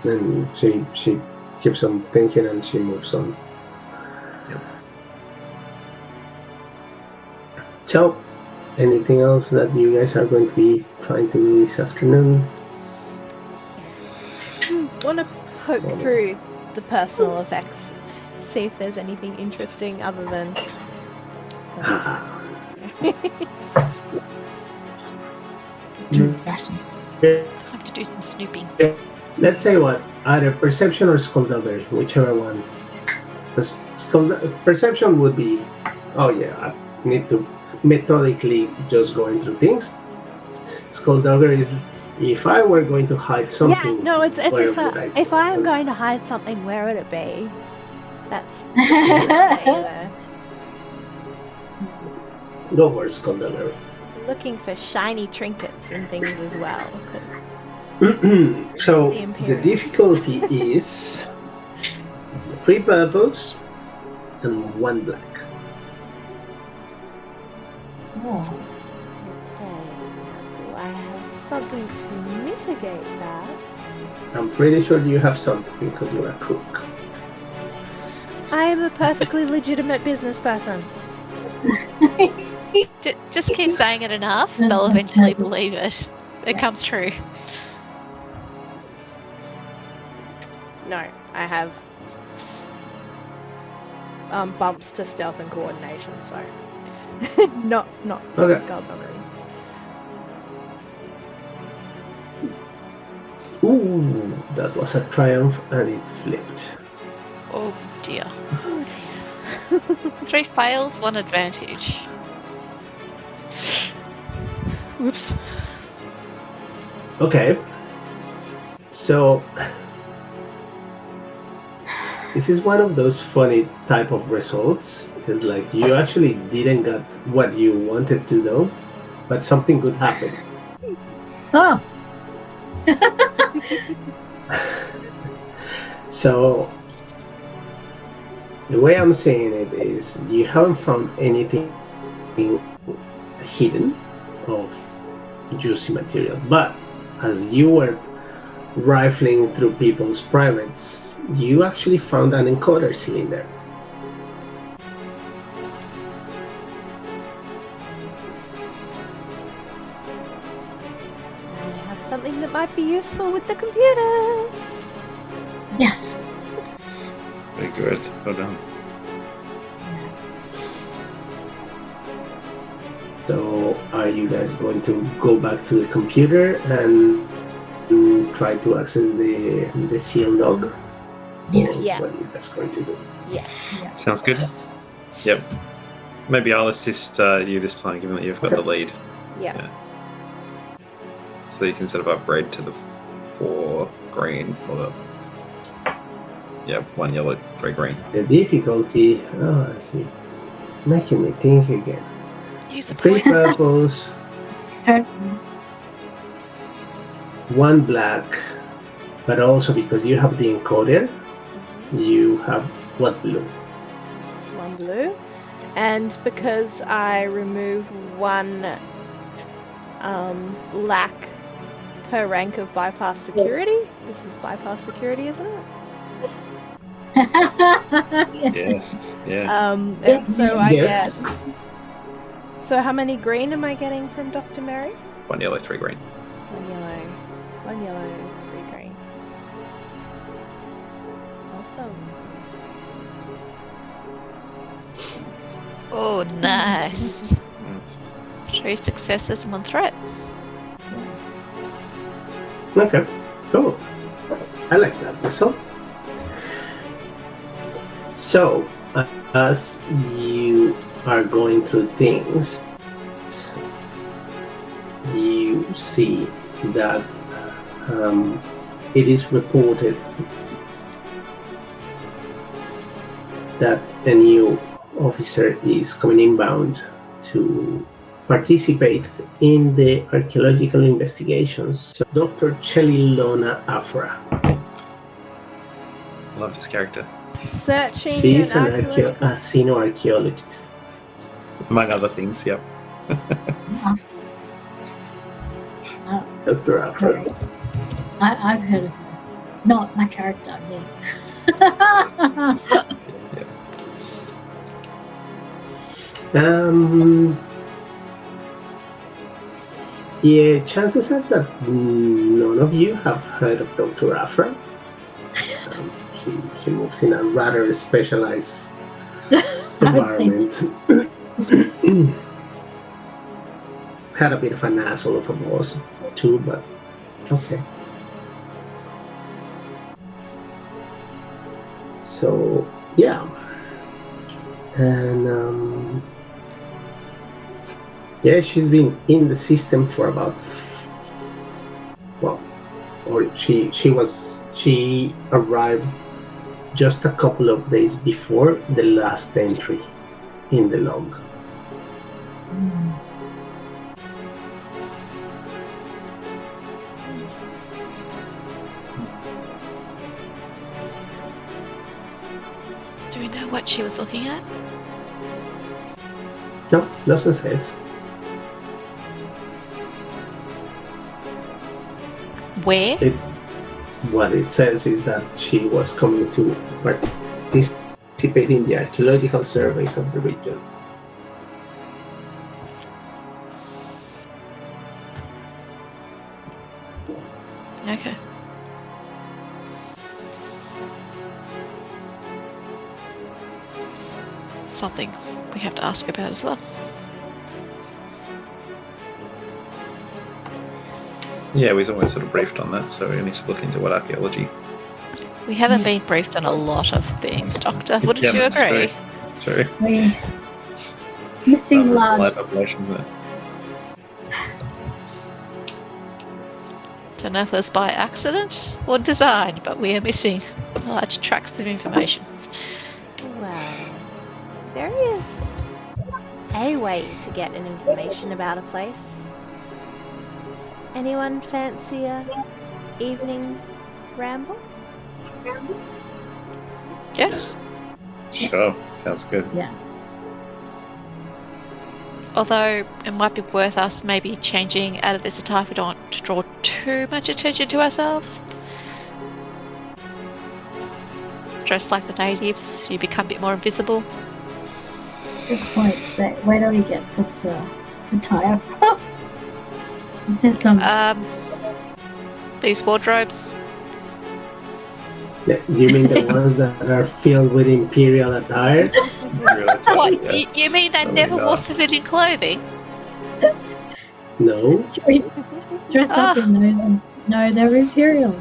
And she keeps on thinking and she moves on. Yep. So, anything else that you guys are going to be trying to do this afternoon? Want to poke through the personal effects, see if there's anything interesting other than. Time to do some snooping. Let's say what? Either perception or skullduggery, whichever one. Perception would be, oh yeah, I need to methodically just going through things. Skullduggery is, if I were going to hide something. Yeah, no, it's if I am going to hide something, where would it be? That's. Go for skullduggery. Looking for shiny trinkets and things as well. So the difficulty is 3 purples and 1 black. Oh. Okay. Do I have something to mitigate that? I'm pretty sure you have something because you're a cook. I am a perfectly legitimate business person. Just keep saying it enough, That's they'll not eventually true. believe it. It Yeah. comes true. No, I have bumps to stealth and coordination, so not Okay. skullduggery. Ooh, that was a triumph, and it flipped. Oh dear. 3 fails, 1 advantage. Whoops. Okay. So this is one of those funny type of results. It's like you actually didn't get what you wanted to do, but something good happened. Oh, So the way I'm saying it is you haven't found anything hidden of juicy material, but as you were rifling through people's privates, you actually found an encoder cylinder. I have something that might be useful with the computers. yes. Very good. Well done. So are you guys going to go back to the computer and try to access the seal log? Yeah. Or Yeah. what are you guys going to do? Yes. Sounds good. Yep. Maybe I'll assist you this time, given that you've got the lead. Yeah. Yeah. So you can sort of upgrade to the 4 green or the 1 yellow, 3 green. The difficulty, you're making me think again. Use a 3 point. purples, 1 black, but also because you have the encoder, you have what blue? 1 blue. And because I remove 1 lack per rank of bypass security. This is bypass security, isn't it? Yes. Yeah. And so I Yes. get. So how many green am I getting from Dr. Mary? 1 yellow, 3 green. 1 yellow, 3 green. Awesome. Oh, nice. Nice. 3 successes and 1 threat. Okay, cool. I like that result. So, as you are going through things, you see that it is reported that a new officer is coming inbound to participate in the archaeological investigations. So Dr. Chelilona Afra. Love this character. Searching She is an a archaeological. xenoarchaeologist. Among other things, yep. Dr. Afra. Great. I've heard of her. Not my character, me. Yeah, chances are that none of you have heard of Dr. Afra. She moves in a rather specialized environment. Had a bit of an asshole of a boss too, but okay. So yeah, and yeah, she's been in the system for about she arrived just a couple of days before the last entry in the log. Do we know what she was looking at? No, doesn't say it. Where? It's what it says is that she was coming to participate participate in the archaeological surveys of the region. Okay. Something we have to ask about as well. Yeah, we weren't sort of briefed on that, so we need to look into what archaeology. We haven't been Yes. briefed on a lot of things, Doctor. Wouldn't Yeah, you that's agree? True. We It's missing live large. population, isn't it? Don't know if it was by accident or design, but we are missing large tracts of information. Well, there is a way to get an information about a place. Anyone fancy a evening ramble? Yes? Sure, sounds good. Yeah. Although it might be worth us maybe changing out of this attire if we don't want to draw too much attention to ourselves. Dress like the natives, you become a bit more invisible. Good point. But where do we get such a attire from? Is there some? These wardrobes. Yeah, you mean the ones that are filled with imperial attire? What? Yeah. You mean they Probably never wore not. civilian clothing? No. Should we dress up in those? And, no, they're Imperials.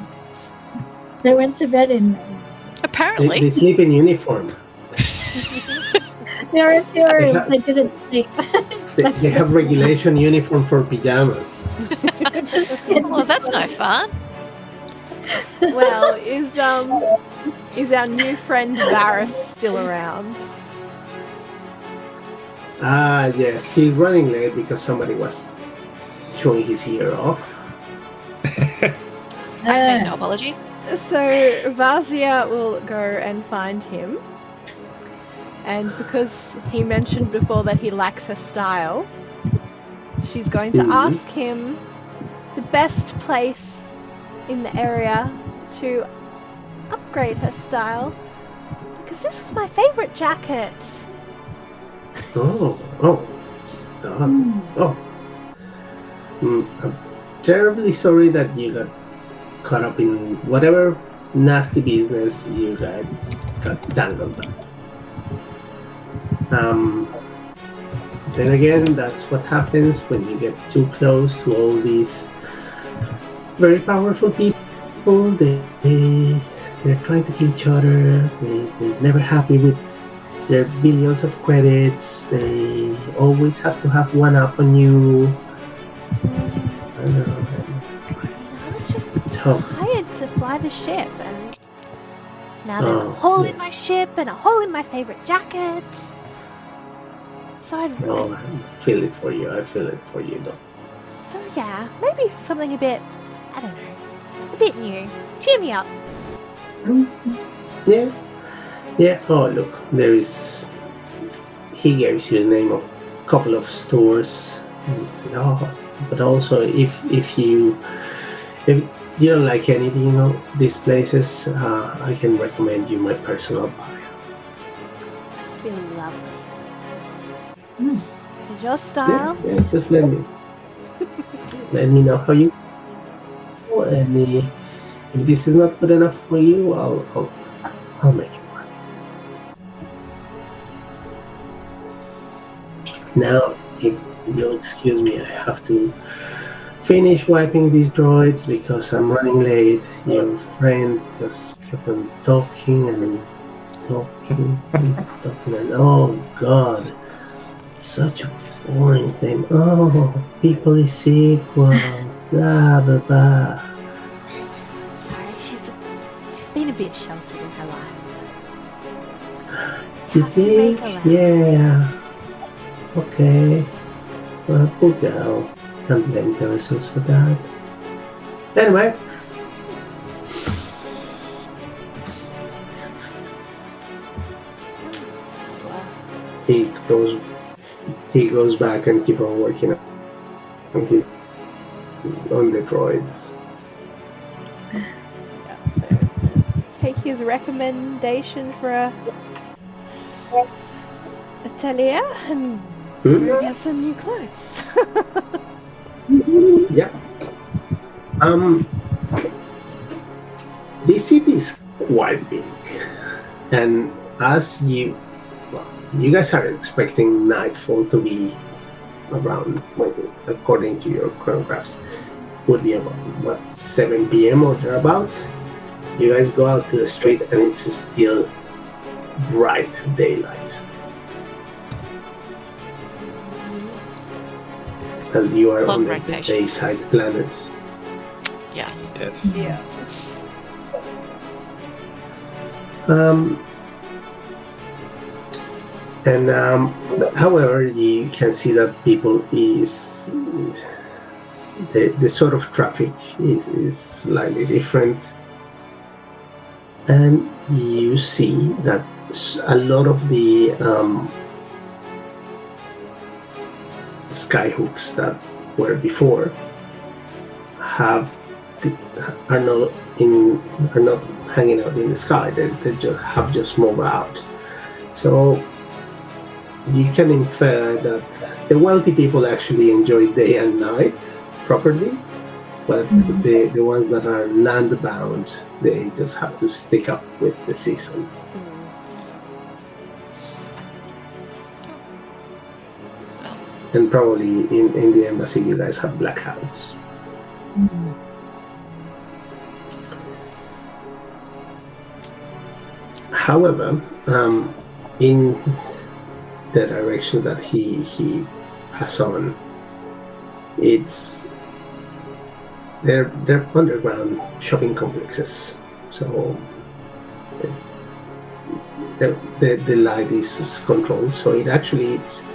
They went to bed in them. Apparently. They sleep in uniform. They're Imperials. have- They didn't sleep. They have regulation uniform for pajamas. Well, that's no fun. Well, is our new friend Varys still around? Ah, yes, he's running late because somebody was chewing his ear off. I make no apology. So Vazia will go and find him, and because he mentioned before that he lacks her style, she's going to ask him the best place in the area to upgrade her style, because this was my favorite jacket. Oh, God. Hmm. Oh. I'm terribly sorry that you got caught up in whatever nasty business you guys got tangled up. Then again, that's what happens when you get too close to all these very powerful people. They're trying to kill each other. They're never happy with their billions of credits. They always have to have one up on you. I know. I was just So, hired to fly the ship, and now there's a Oh, hole in my yes. ship and a hole in my favorite jacket. So I feel it for you. I feel it for you, though. So yeah, maybe something a bit, I don't know, a bit new. Cheer me up. Yeah. Yeah. Oh, look, there is. He gives you the name of a couple of stores. And you say, oh, but also if you don't like anything of these places, I can recommend you my personal buyer. That'd be lovely. Hmm. Is your style? Yeah, just let me know how you. And if this is not good enough for you, I'll make it work. Now, if you'll excuse me, I have to finish wiping these droids because I'm running late. Your friend just kept on talking and talking and talking, and oh God, such a boring thing. Oh, people is equal, blah blah blah. Sorry, she's been a bit sheltered in her life. So You have to make think? allowances. Yeah. Okay. Well, cool girl. Can't blame persons for that. Anyway. Well, He goes back and keep on working on the droids. yeah, so take his recommendation for a Atelier and Hmm? go get some new clothes. Yeah. The city is quite big, and as you guys are expecting nightfall to be around, according to your chronographs, would be about 7 p.m. or thereabouts. You guys go out to the street, and it's still bright daylight, as you are Long on the rotation. dayside planets. Yeah. Yes. Yeah. And however, you can see that people is the sort of traffic is slightly different, and you see that a lot of the skyhooks that were before are not hanging out in the sky. They just moved out. So you can infer that the wealthy people actually enjoy day and night properly, but the ones that are land bound, they just have to stick up with the season. Well, And probably in the embassy you guys have blackouts. However, in the directions that he pass on, they're underground shopping complexes. So the light is controlled, so it's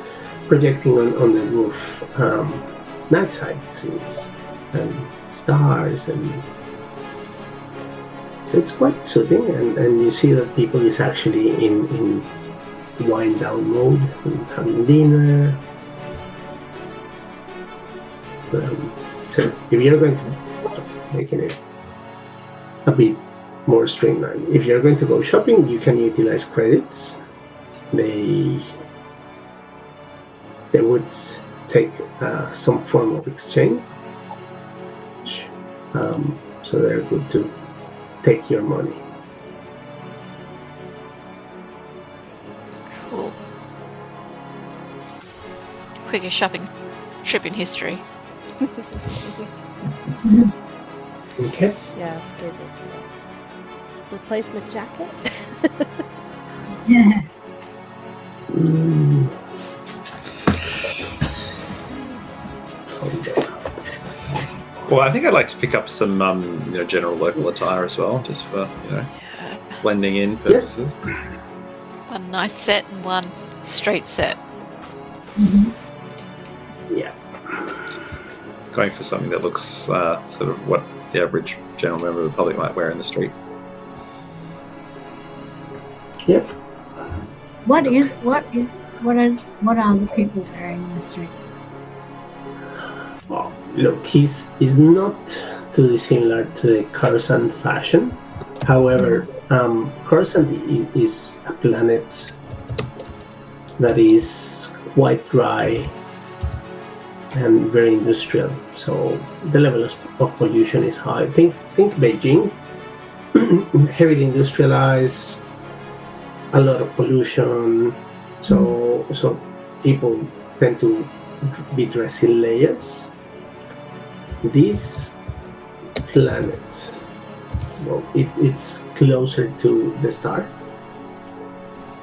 projecting on the roof night sight scenes and stars, and so it's quite soothing, and you see that people is actually in wind down mode and having dinner. So if you're going to making it a bit more streamlined, if you're going to go shopping, you can utilize credits. They would take some form of exchange, so they're good to take your money. cool. Quickest shopping trip in history. Okay. Yeah, it's good. Replacement jacket. Yeah. Well, I think I'd like to pick up some, general local attire as well, just for blending in purposes. One nice set and one street set. Yeah. Going for something that looks sort of what the average general member of the public might wear in the street. Yep. What are the people wearing in the street? Well, look, he's not too dissimilar to the Coruscant fashion. However, Coruscant is a planet that is quite dry and very industrial, so the level of pollution is high. Think Beijing, heavily industrialized, a lot of pollution, so people tend to be dressed in layers. This planet, well, it's closer to the star,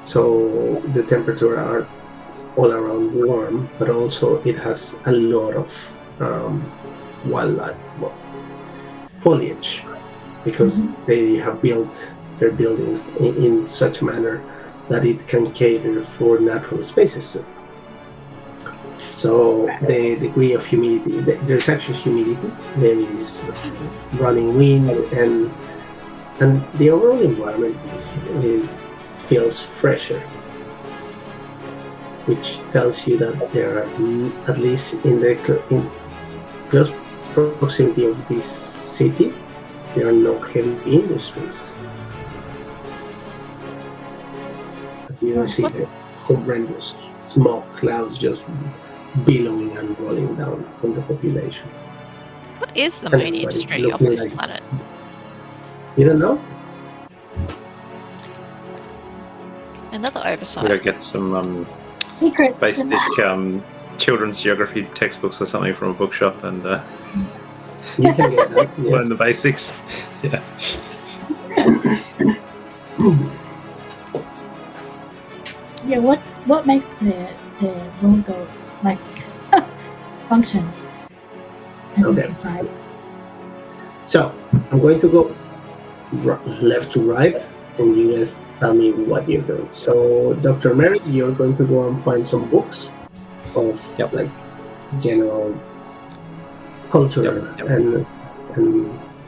so the temperature are all around warm, but also it has a lot of wildlife, foliage, because they have built their buildings in such a manner that it can cater for natural spaces too. So the degree of humidity, there's actually humidity, there is running wind, and the overall environment feels fresher, which tells you that there are, at least in close proximity of this city, there are no heavy industries. You don't see the horrendous smoke clouds just billowing and rolling down on the population. What is the And main everybody industry of looking this like- planet? You don't know? Another We oversight. gotta get some Secrets. basic children's geography textbooks or something from a bookshop and You can get that, yes. learn the basics. Yeah. Yeah, what makes the logo like function as Okay. a society? So, I'm going to go left to right, and you guys tell me what you're doing. So, Dr. Mary, you're going to go and find some books of Yep. like general culture Yep. and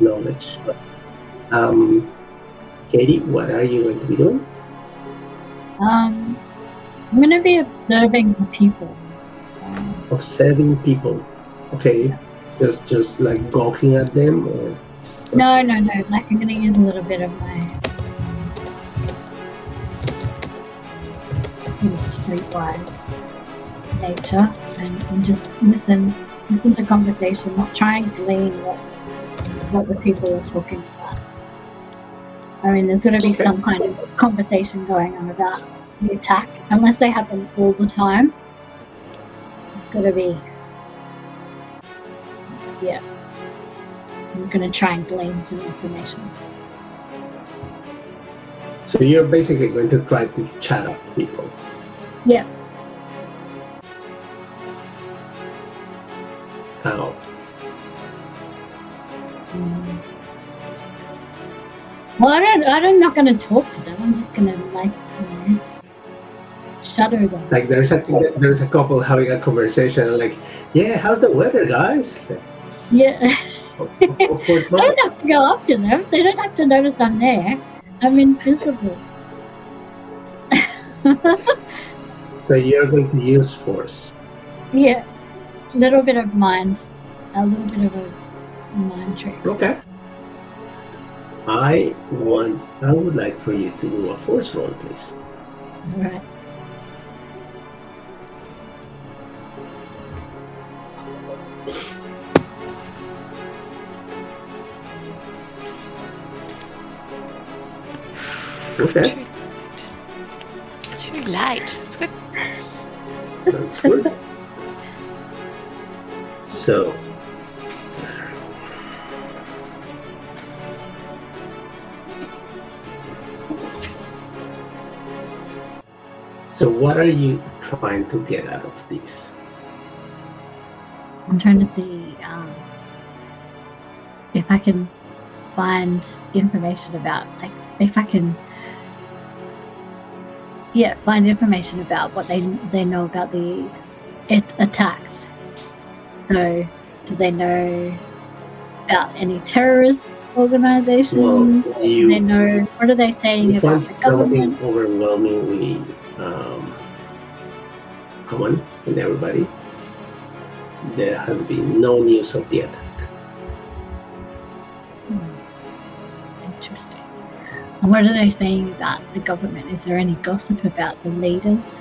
knowledge. Katie, what are you going to be doing? I'm gonna be observing the people. Observing people. Okay, just like gawking at them, or No. Like I'm gonna use a little bit of my sort of streetwise nature and just listen to conversations, try and glean what the people are talking about. I mean, there's going to be Okay. some kind of conversation going on about the attack, unless they happen all the time. It's got to be, yeah. So I'm going to try and glean some information. so you're basically going to try to chat up people. Yeah. How? Well, I'm not going to talk to them. I'm just going to shadow them. Like there's a couple having a conversation, and like, yeah, how's the weather, guys? Yeah. Of course I not. don't have to go up to them. They don't have to notice I'm there. I'm invisible. So you're going to use force. Yeah. A little bit of mind. A little bit of a mind trick. Okay. I would like for you to do a force roll, please. Alright. Okay, Too late. It's good. that's good. So, what are you trying to get out of this? I'm trying to see if I can find information about, like, if I can, find information about what they know about the attacks. So, do they know about any terrorist organizations? Well, Do they know, what are they saying You about find the government? something overwhelmingly common in everybody. There has been no news of the attack. Interesting. And what are they saying about the government? Is there any gossip about the leaders?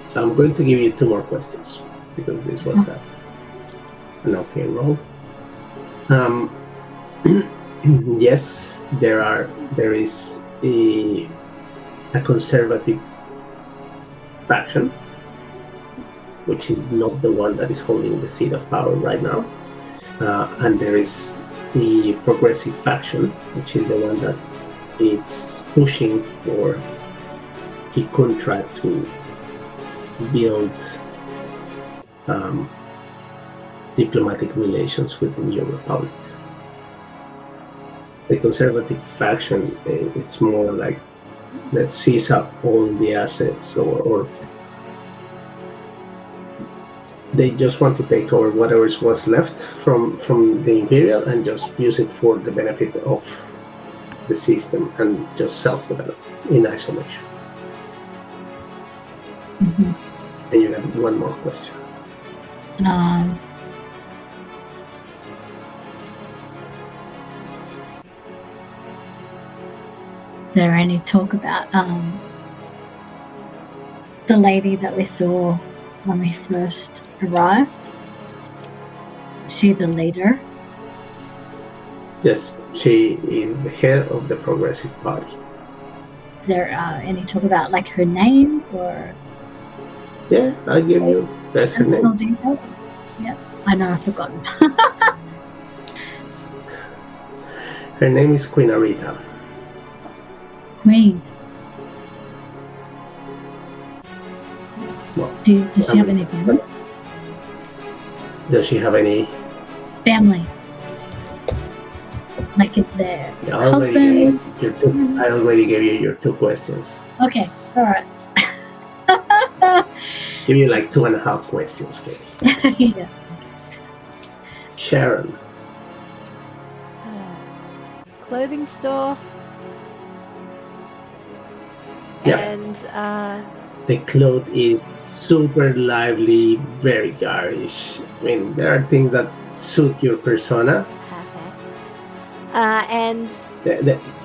So I'm going to give you 2 more questions because this was an okay roll. Yes, there is a conservative faction, which is not the one that is holding the seat of power right now, and there is the progressive faction, which is the one that is pushing for Kikuntra to build diplomatic relations with the new republic. The conservative faction, it's more like, let's seize up all the assets, or they just want to take over whatever was left from the imperial and just use it for the benefit of the system and just self-develop in isolation. Mm-hmm. And you have 1 more question. there any talk about the lady that we saw when we first arrived? Is she the leader? Yes, she is the head of the Progressive Party. Is there any talk about like her name or Yeah, I'll give you that's her personal name. details? Yep, I know I've forgotten. Her name is Queen Arita. Queen. Well, Does she have any family? does she have any? Family. Like it's their I already husband? I already gave you your 2 questions. Okay, all right. Give you like 2.5 questions, Katie. Yeah. Sharon. Clothing store. Yeah. And The cloth is super lively, very garish. I mean, there are things that suit your persona. perfect. And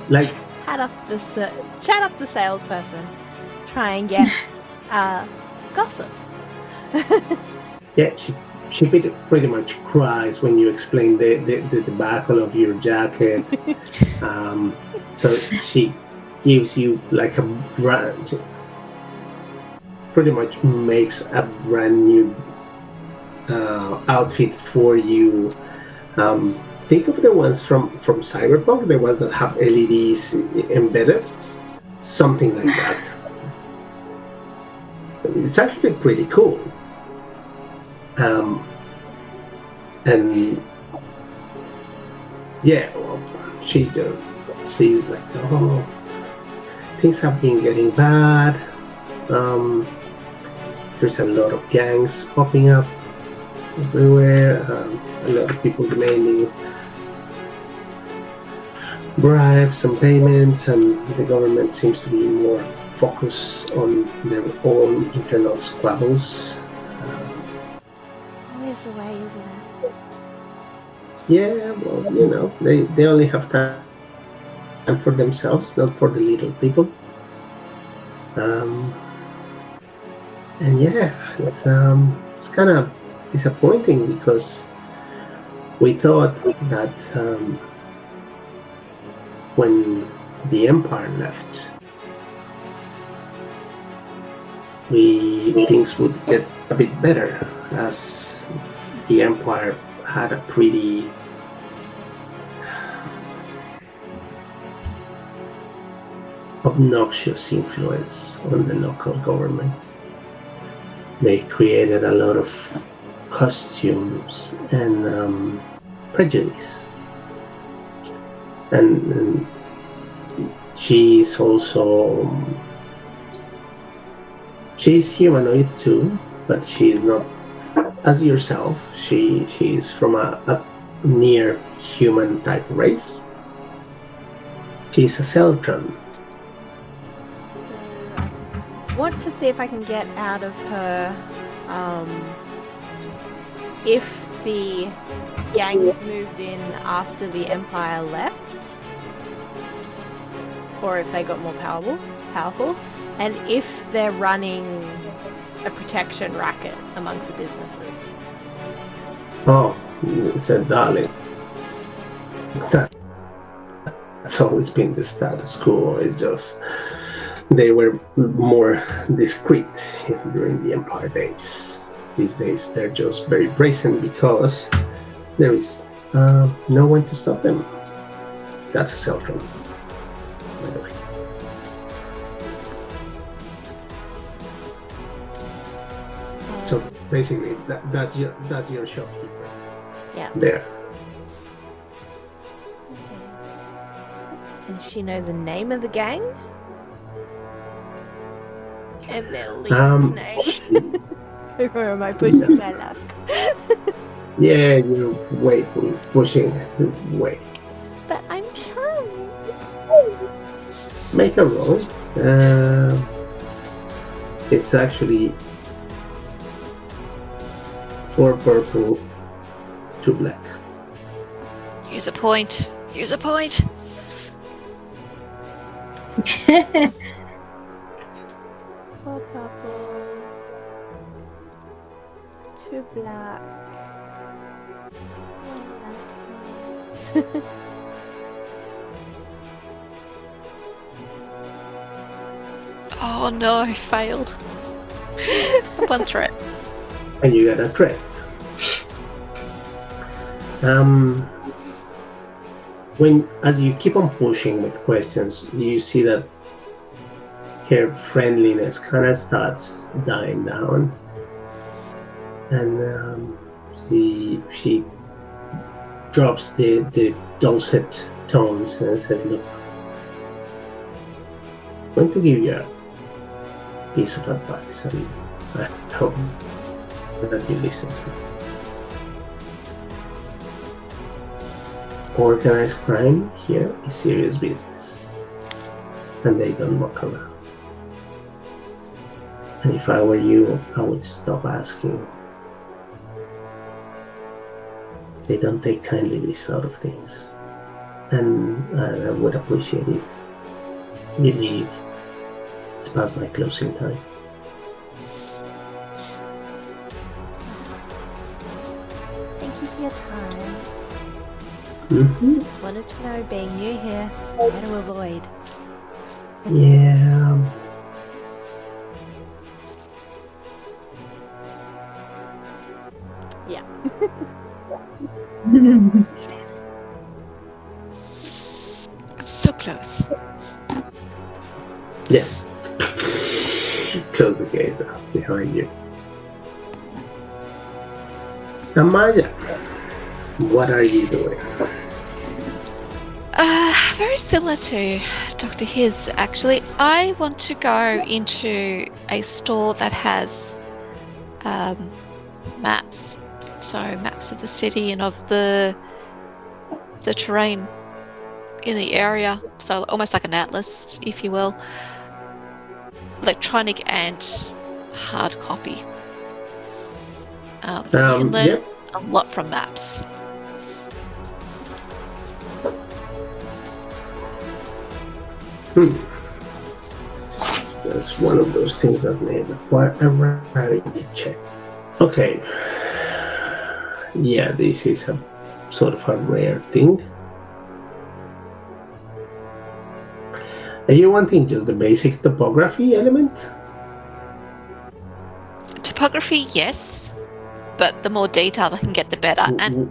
Like, chat up the salesperson. Try and get gossip. yeah, she pretty much cries when you explain the buckle of your jacket. So she gives you like a brand, pretty much makes a brand new outfit for you. Think of the ones from Cyberpunk, the ones that have LEDs embedded, something like that. It's actually pretty cool. And yeah, well, she's like, oh, things have been getting bad. There's a lot of gangs popping up everywhere. A lot of people demanding bribes and payments, and the government seems to be more focused on their own internal squabbles. Always the way, isn't it? Yeah, well, you know, they only have time for themselves, not for the little people. And yeah, it's kind of disappointing because we thought that when the Empire left, things would get a bit better, as the Empire had a pretty obnoxious influence on the local government. They created a lot of costumes and prejudice. And she's humanoid too, but she's not as yourself. She's from a near human type race. She's a Celtron. Want to see if I can get out of her if the gangs moved in after the Empire left, or if they got more powerful, and if they're running a protection racket amongst the businesses. Oh, said darling. That's always been the status quo. It's just they were more discreet during the Empire days. These days they're just very brazen because there is no one to stop them. That's a Celtron, by the way. So basically, that's your shopkeeper. Yeah. There. And she knows the name of the gang and their leader's name. Or am I pushing my luck? Yeah, you're pushing way. But I'm charming. Make a roll. It's actually 4 purple, 2 black. Use a point. Use a point. 4 purple. 2 black. 1 light. Oh no, failed. 1 threat. And you get a threat. As you keep on pushing with questions, you see that her friendliness kind of starts dying down, and she drops the dulcet tones and says, "Look, I'm going to give you a piece of advice, and I hope that you listen to it. Organized crime here is serious business, and they don't muck around. And if I were you, I would stop asking. They don't take kindly this sort of things, and I would appreciate if you leave. It's past my closing time." Thank you for your time. Mm-hmm. Just wanted to know, being new here, how to avoid. Yeah. Yeah. So close. Yes. Close the gate behind you. Amaya, what are you doing? Very similar to Dr. His, actually. I want to go into a store that has maps. So maps of the city and of the terrain in the area. So almost like an atlas, if you will. Electronic and hard copy. You can learn Yep. a lot from maps. That's one of those things that may require a rarity check. Okay. Yeah, this is a sort of a rare thing. Are you wanting just the basic topography element? Topography, yes, but the more detailed I can get, the better. And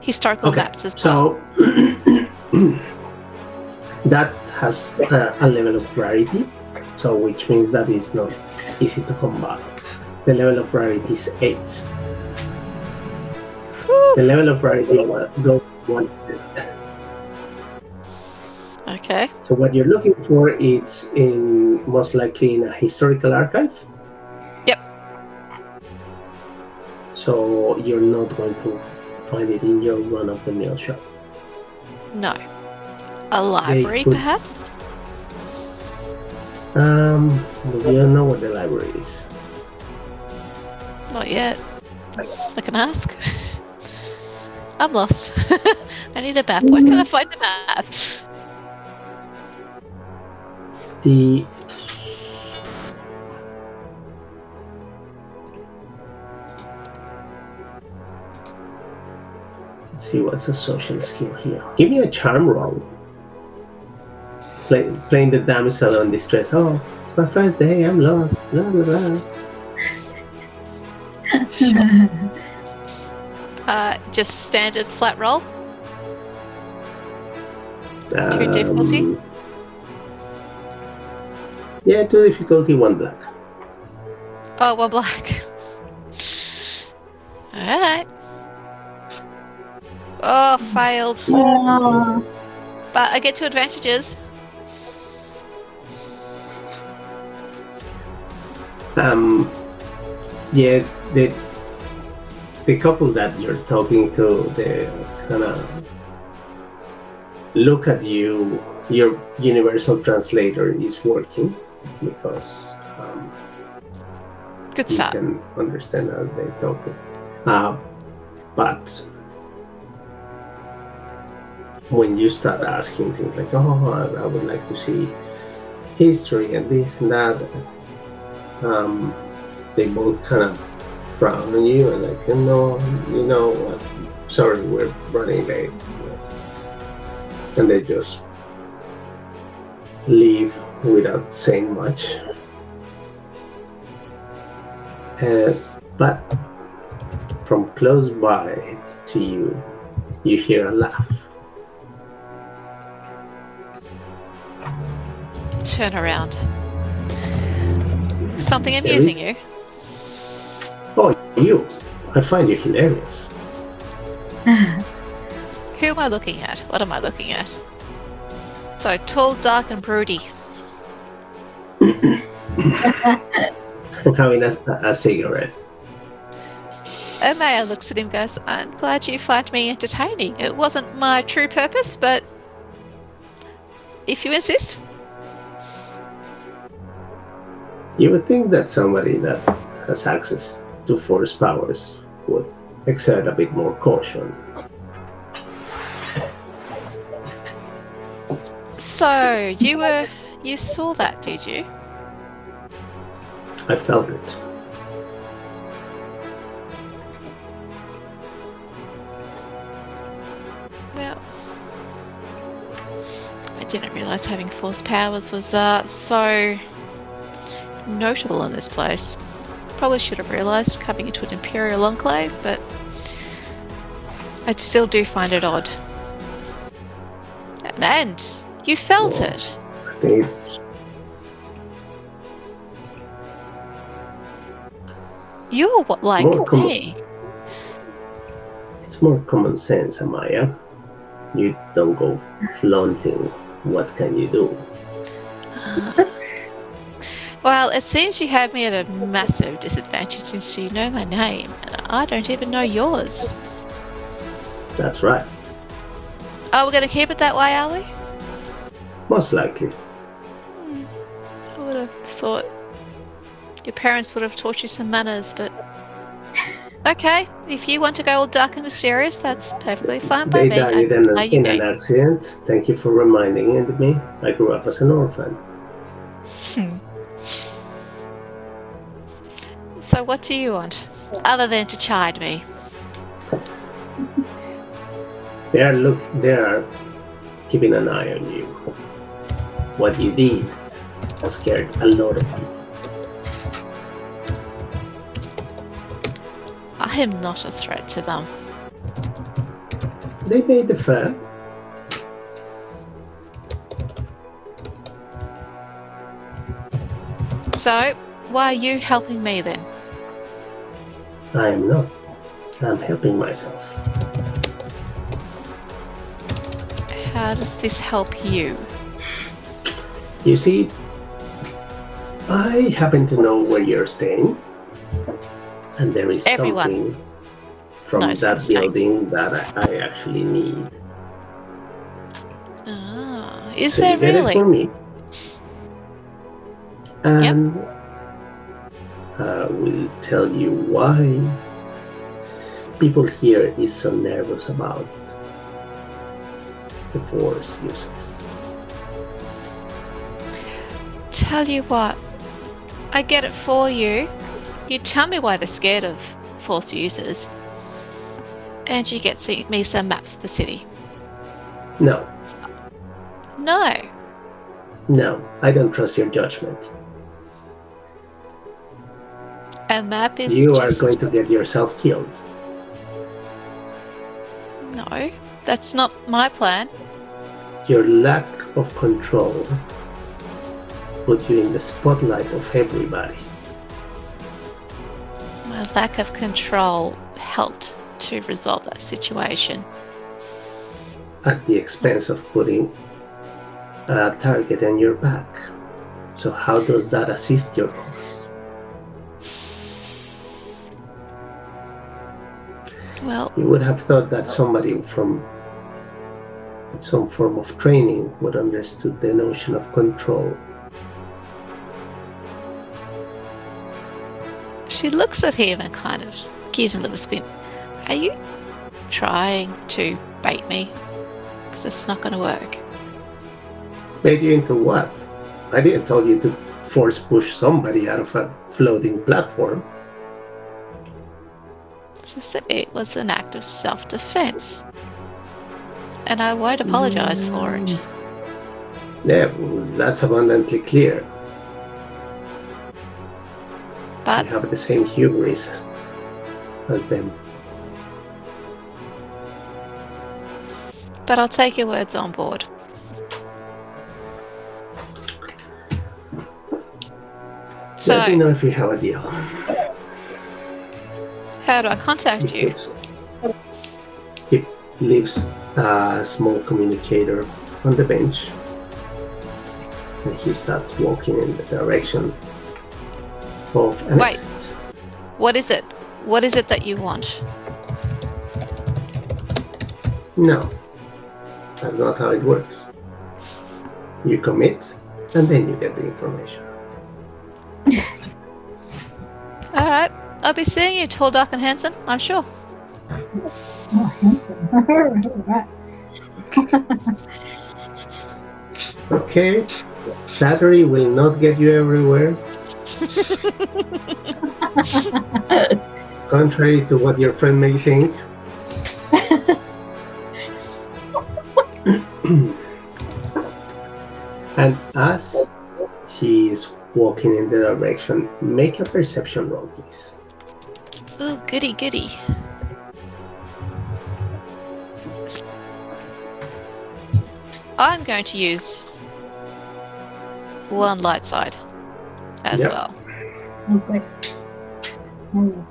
historical maps as well. So that has a level of rarity, so which means that it's not easy to combat. The level of rarity is 8. Whew. The level of rarity goes 1. Okay. So what you're looking for is most likely in a historical archive. Yep. So you're not going to find it in your run-of-the-mill shop. No. A library, perhaps? Well, you don't know what the library is. Not yet. I can ask. I'm lost. I need a map. Where can I find a map? Let's see what's a social skill here. Give me a charm roll. Playing the damsel in distress. Oh, it's my first day. I'm lost. Blah blah blah. Sure. Just standard flat roll. 2 difficulty. Yeah, 2 difficulty, 1 black. Oh, 1 black. Alright. Oh, failed. But I get 2 advantages. Yeah, the couple that you're talking to, they kind of look at you. Your universal translator is working because Good you start. can understand how they're talking. But when you start asking things like, "Oh, I would like to see history and this and that," they both kind of frown on you and like, "No, sorry, we're running late," and they just leave without saying much. But from close by to you, you hear a laugh. Turn around. Something amusing you? Oh, you! I find you hilarious. Who am I looking at? What am I looking at? So tall, dark, and broody. I'm having a cigarette. Maya looks at him and goes, I'm glad you find me entertaining. It wasn't my true purpose, but if you insist. You would think that somebody that has access to force powers would exert a bit more caution. So, you saw that, did you? I felt it. Well, I didn't realise having force powers was so notable in this place. Probably should have realised coming into an Imperial enclave, but I still do find it odd. And you felt it. I think it's... You're what, like me? It's more common sense, Amaya. You don't go flaunting. What can you do? Well, it seems you have me at a massive disadvantage since you know my name, and I don't even know yours. That's right. Oh, we're going to keep it that way, are we? Most likely. I would have thought your parents would have taught you some manners, but... Okay, if you want to go all dark and mysterious, that's perfectly fine by They me. died in an accident. Thank you for reminding me. I grew up as an orphan. So what do you want, other than to chide me? They are keeping an eye on you. What you did scared a lot of people. I am not a threat to them. They made the fair. So, why are you helping me then? I am not. I'm helping myself. How does this help you? You see, I happen to know where you're staying. And there is something from that building that I actually need. Ah, is so there you get really? It for me. And I will tell you why people here is so nervous about the Force users. Tell you what, I get it for you. You tell me why they're scared of Force users, and you get me some maps of the city. No. No, I don't trust your judgment. A map is You are going to get yourself killed. No, that's not my plan. Your lack of control put you in the spotlight of everybody. My lack of control helped to resolve that situation. At the expense of putting a target on your back. So how does that assist your cause? Well, you would have thought that somebody from some form of training would understood the notion of control. She looks at him and kind of gives him a little squint. Are you trying to bait me? Because It's not going to work. Made you into what? I didn't tell you to force push somebody out of a floating platform. It was an act of self-defense. And I won't apologize for it. Yeah, well, that's abundantly clear. But You have the same hubris as them. I'll take your words on board. Let me So, know if you have a deal. how do I contact you? Because he leaves a small communicator on the bench, and he starts walking in the direction of an Wait. exit. What is it? What is it that you want? No, that's not how it works. You commit, and then you get the information. Alright, I'll be seeing you, tall, dark, and handsome, I'm sure. Oh, handsome. Right. Okay, flattery will not get you everywhere. Contrary to what your friend may think. And as he is walking in the direction, make a perception roll, please. Ooh, goody, goody. I'm going to use one light side as Yep. well. Oh, good. Oh,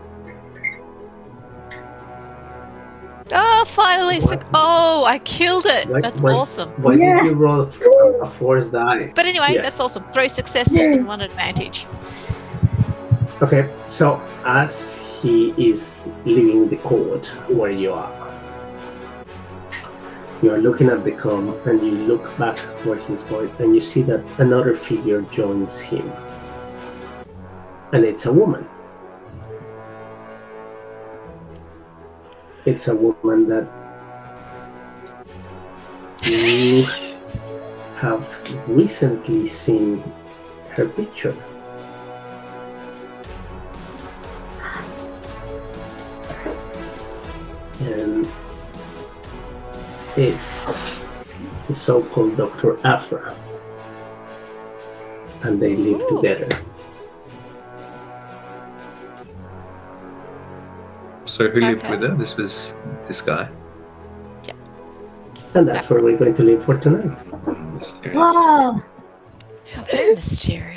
Oh, finally! What? Oh, I killed it! What- That's what- awesome. Why Yeah. did you roll a force die? But anyway, Yes. that's awesome. 3 successes Yay. and 1 advantage. Okay, so as he is leaving the court where you are looking at the com, and you look back where he's going, and you see that another figure joins him. And it's a woman. It's a woman that you have recently seen her picture. And it's the so-called Dr. Afra. And they live Ooh. together. So who lived Okay. with her? This was this guy. And that's where we're going to live for tonight. Mysterious. wow. How very mysterious.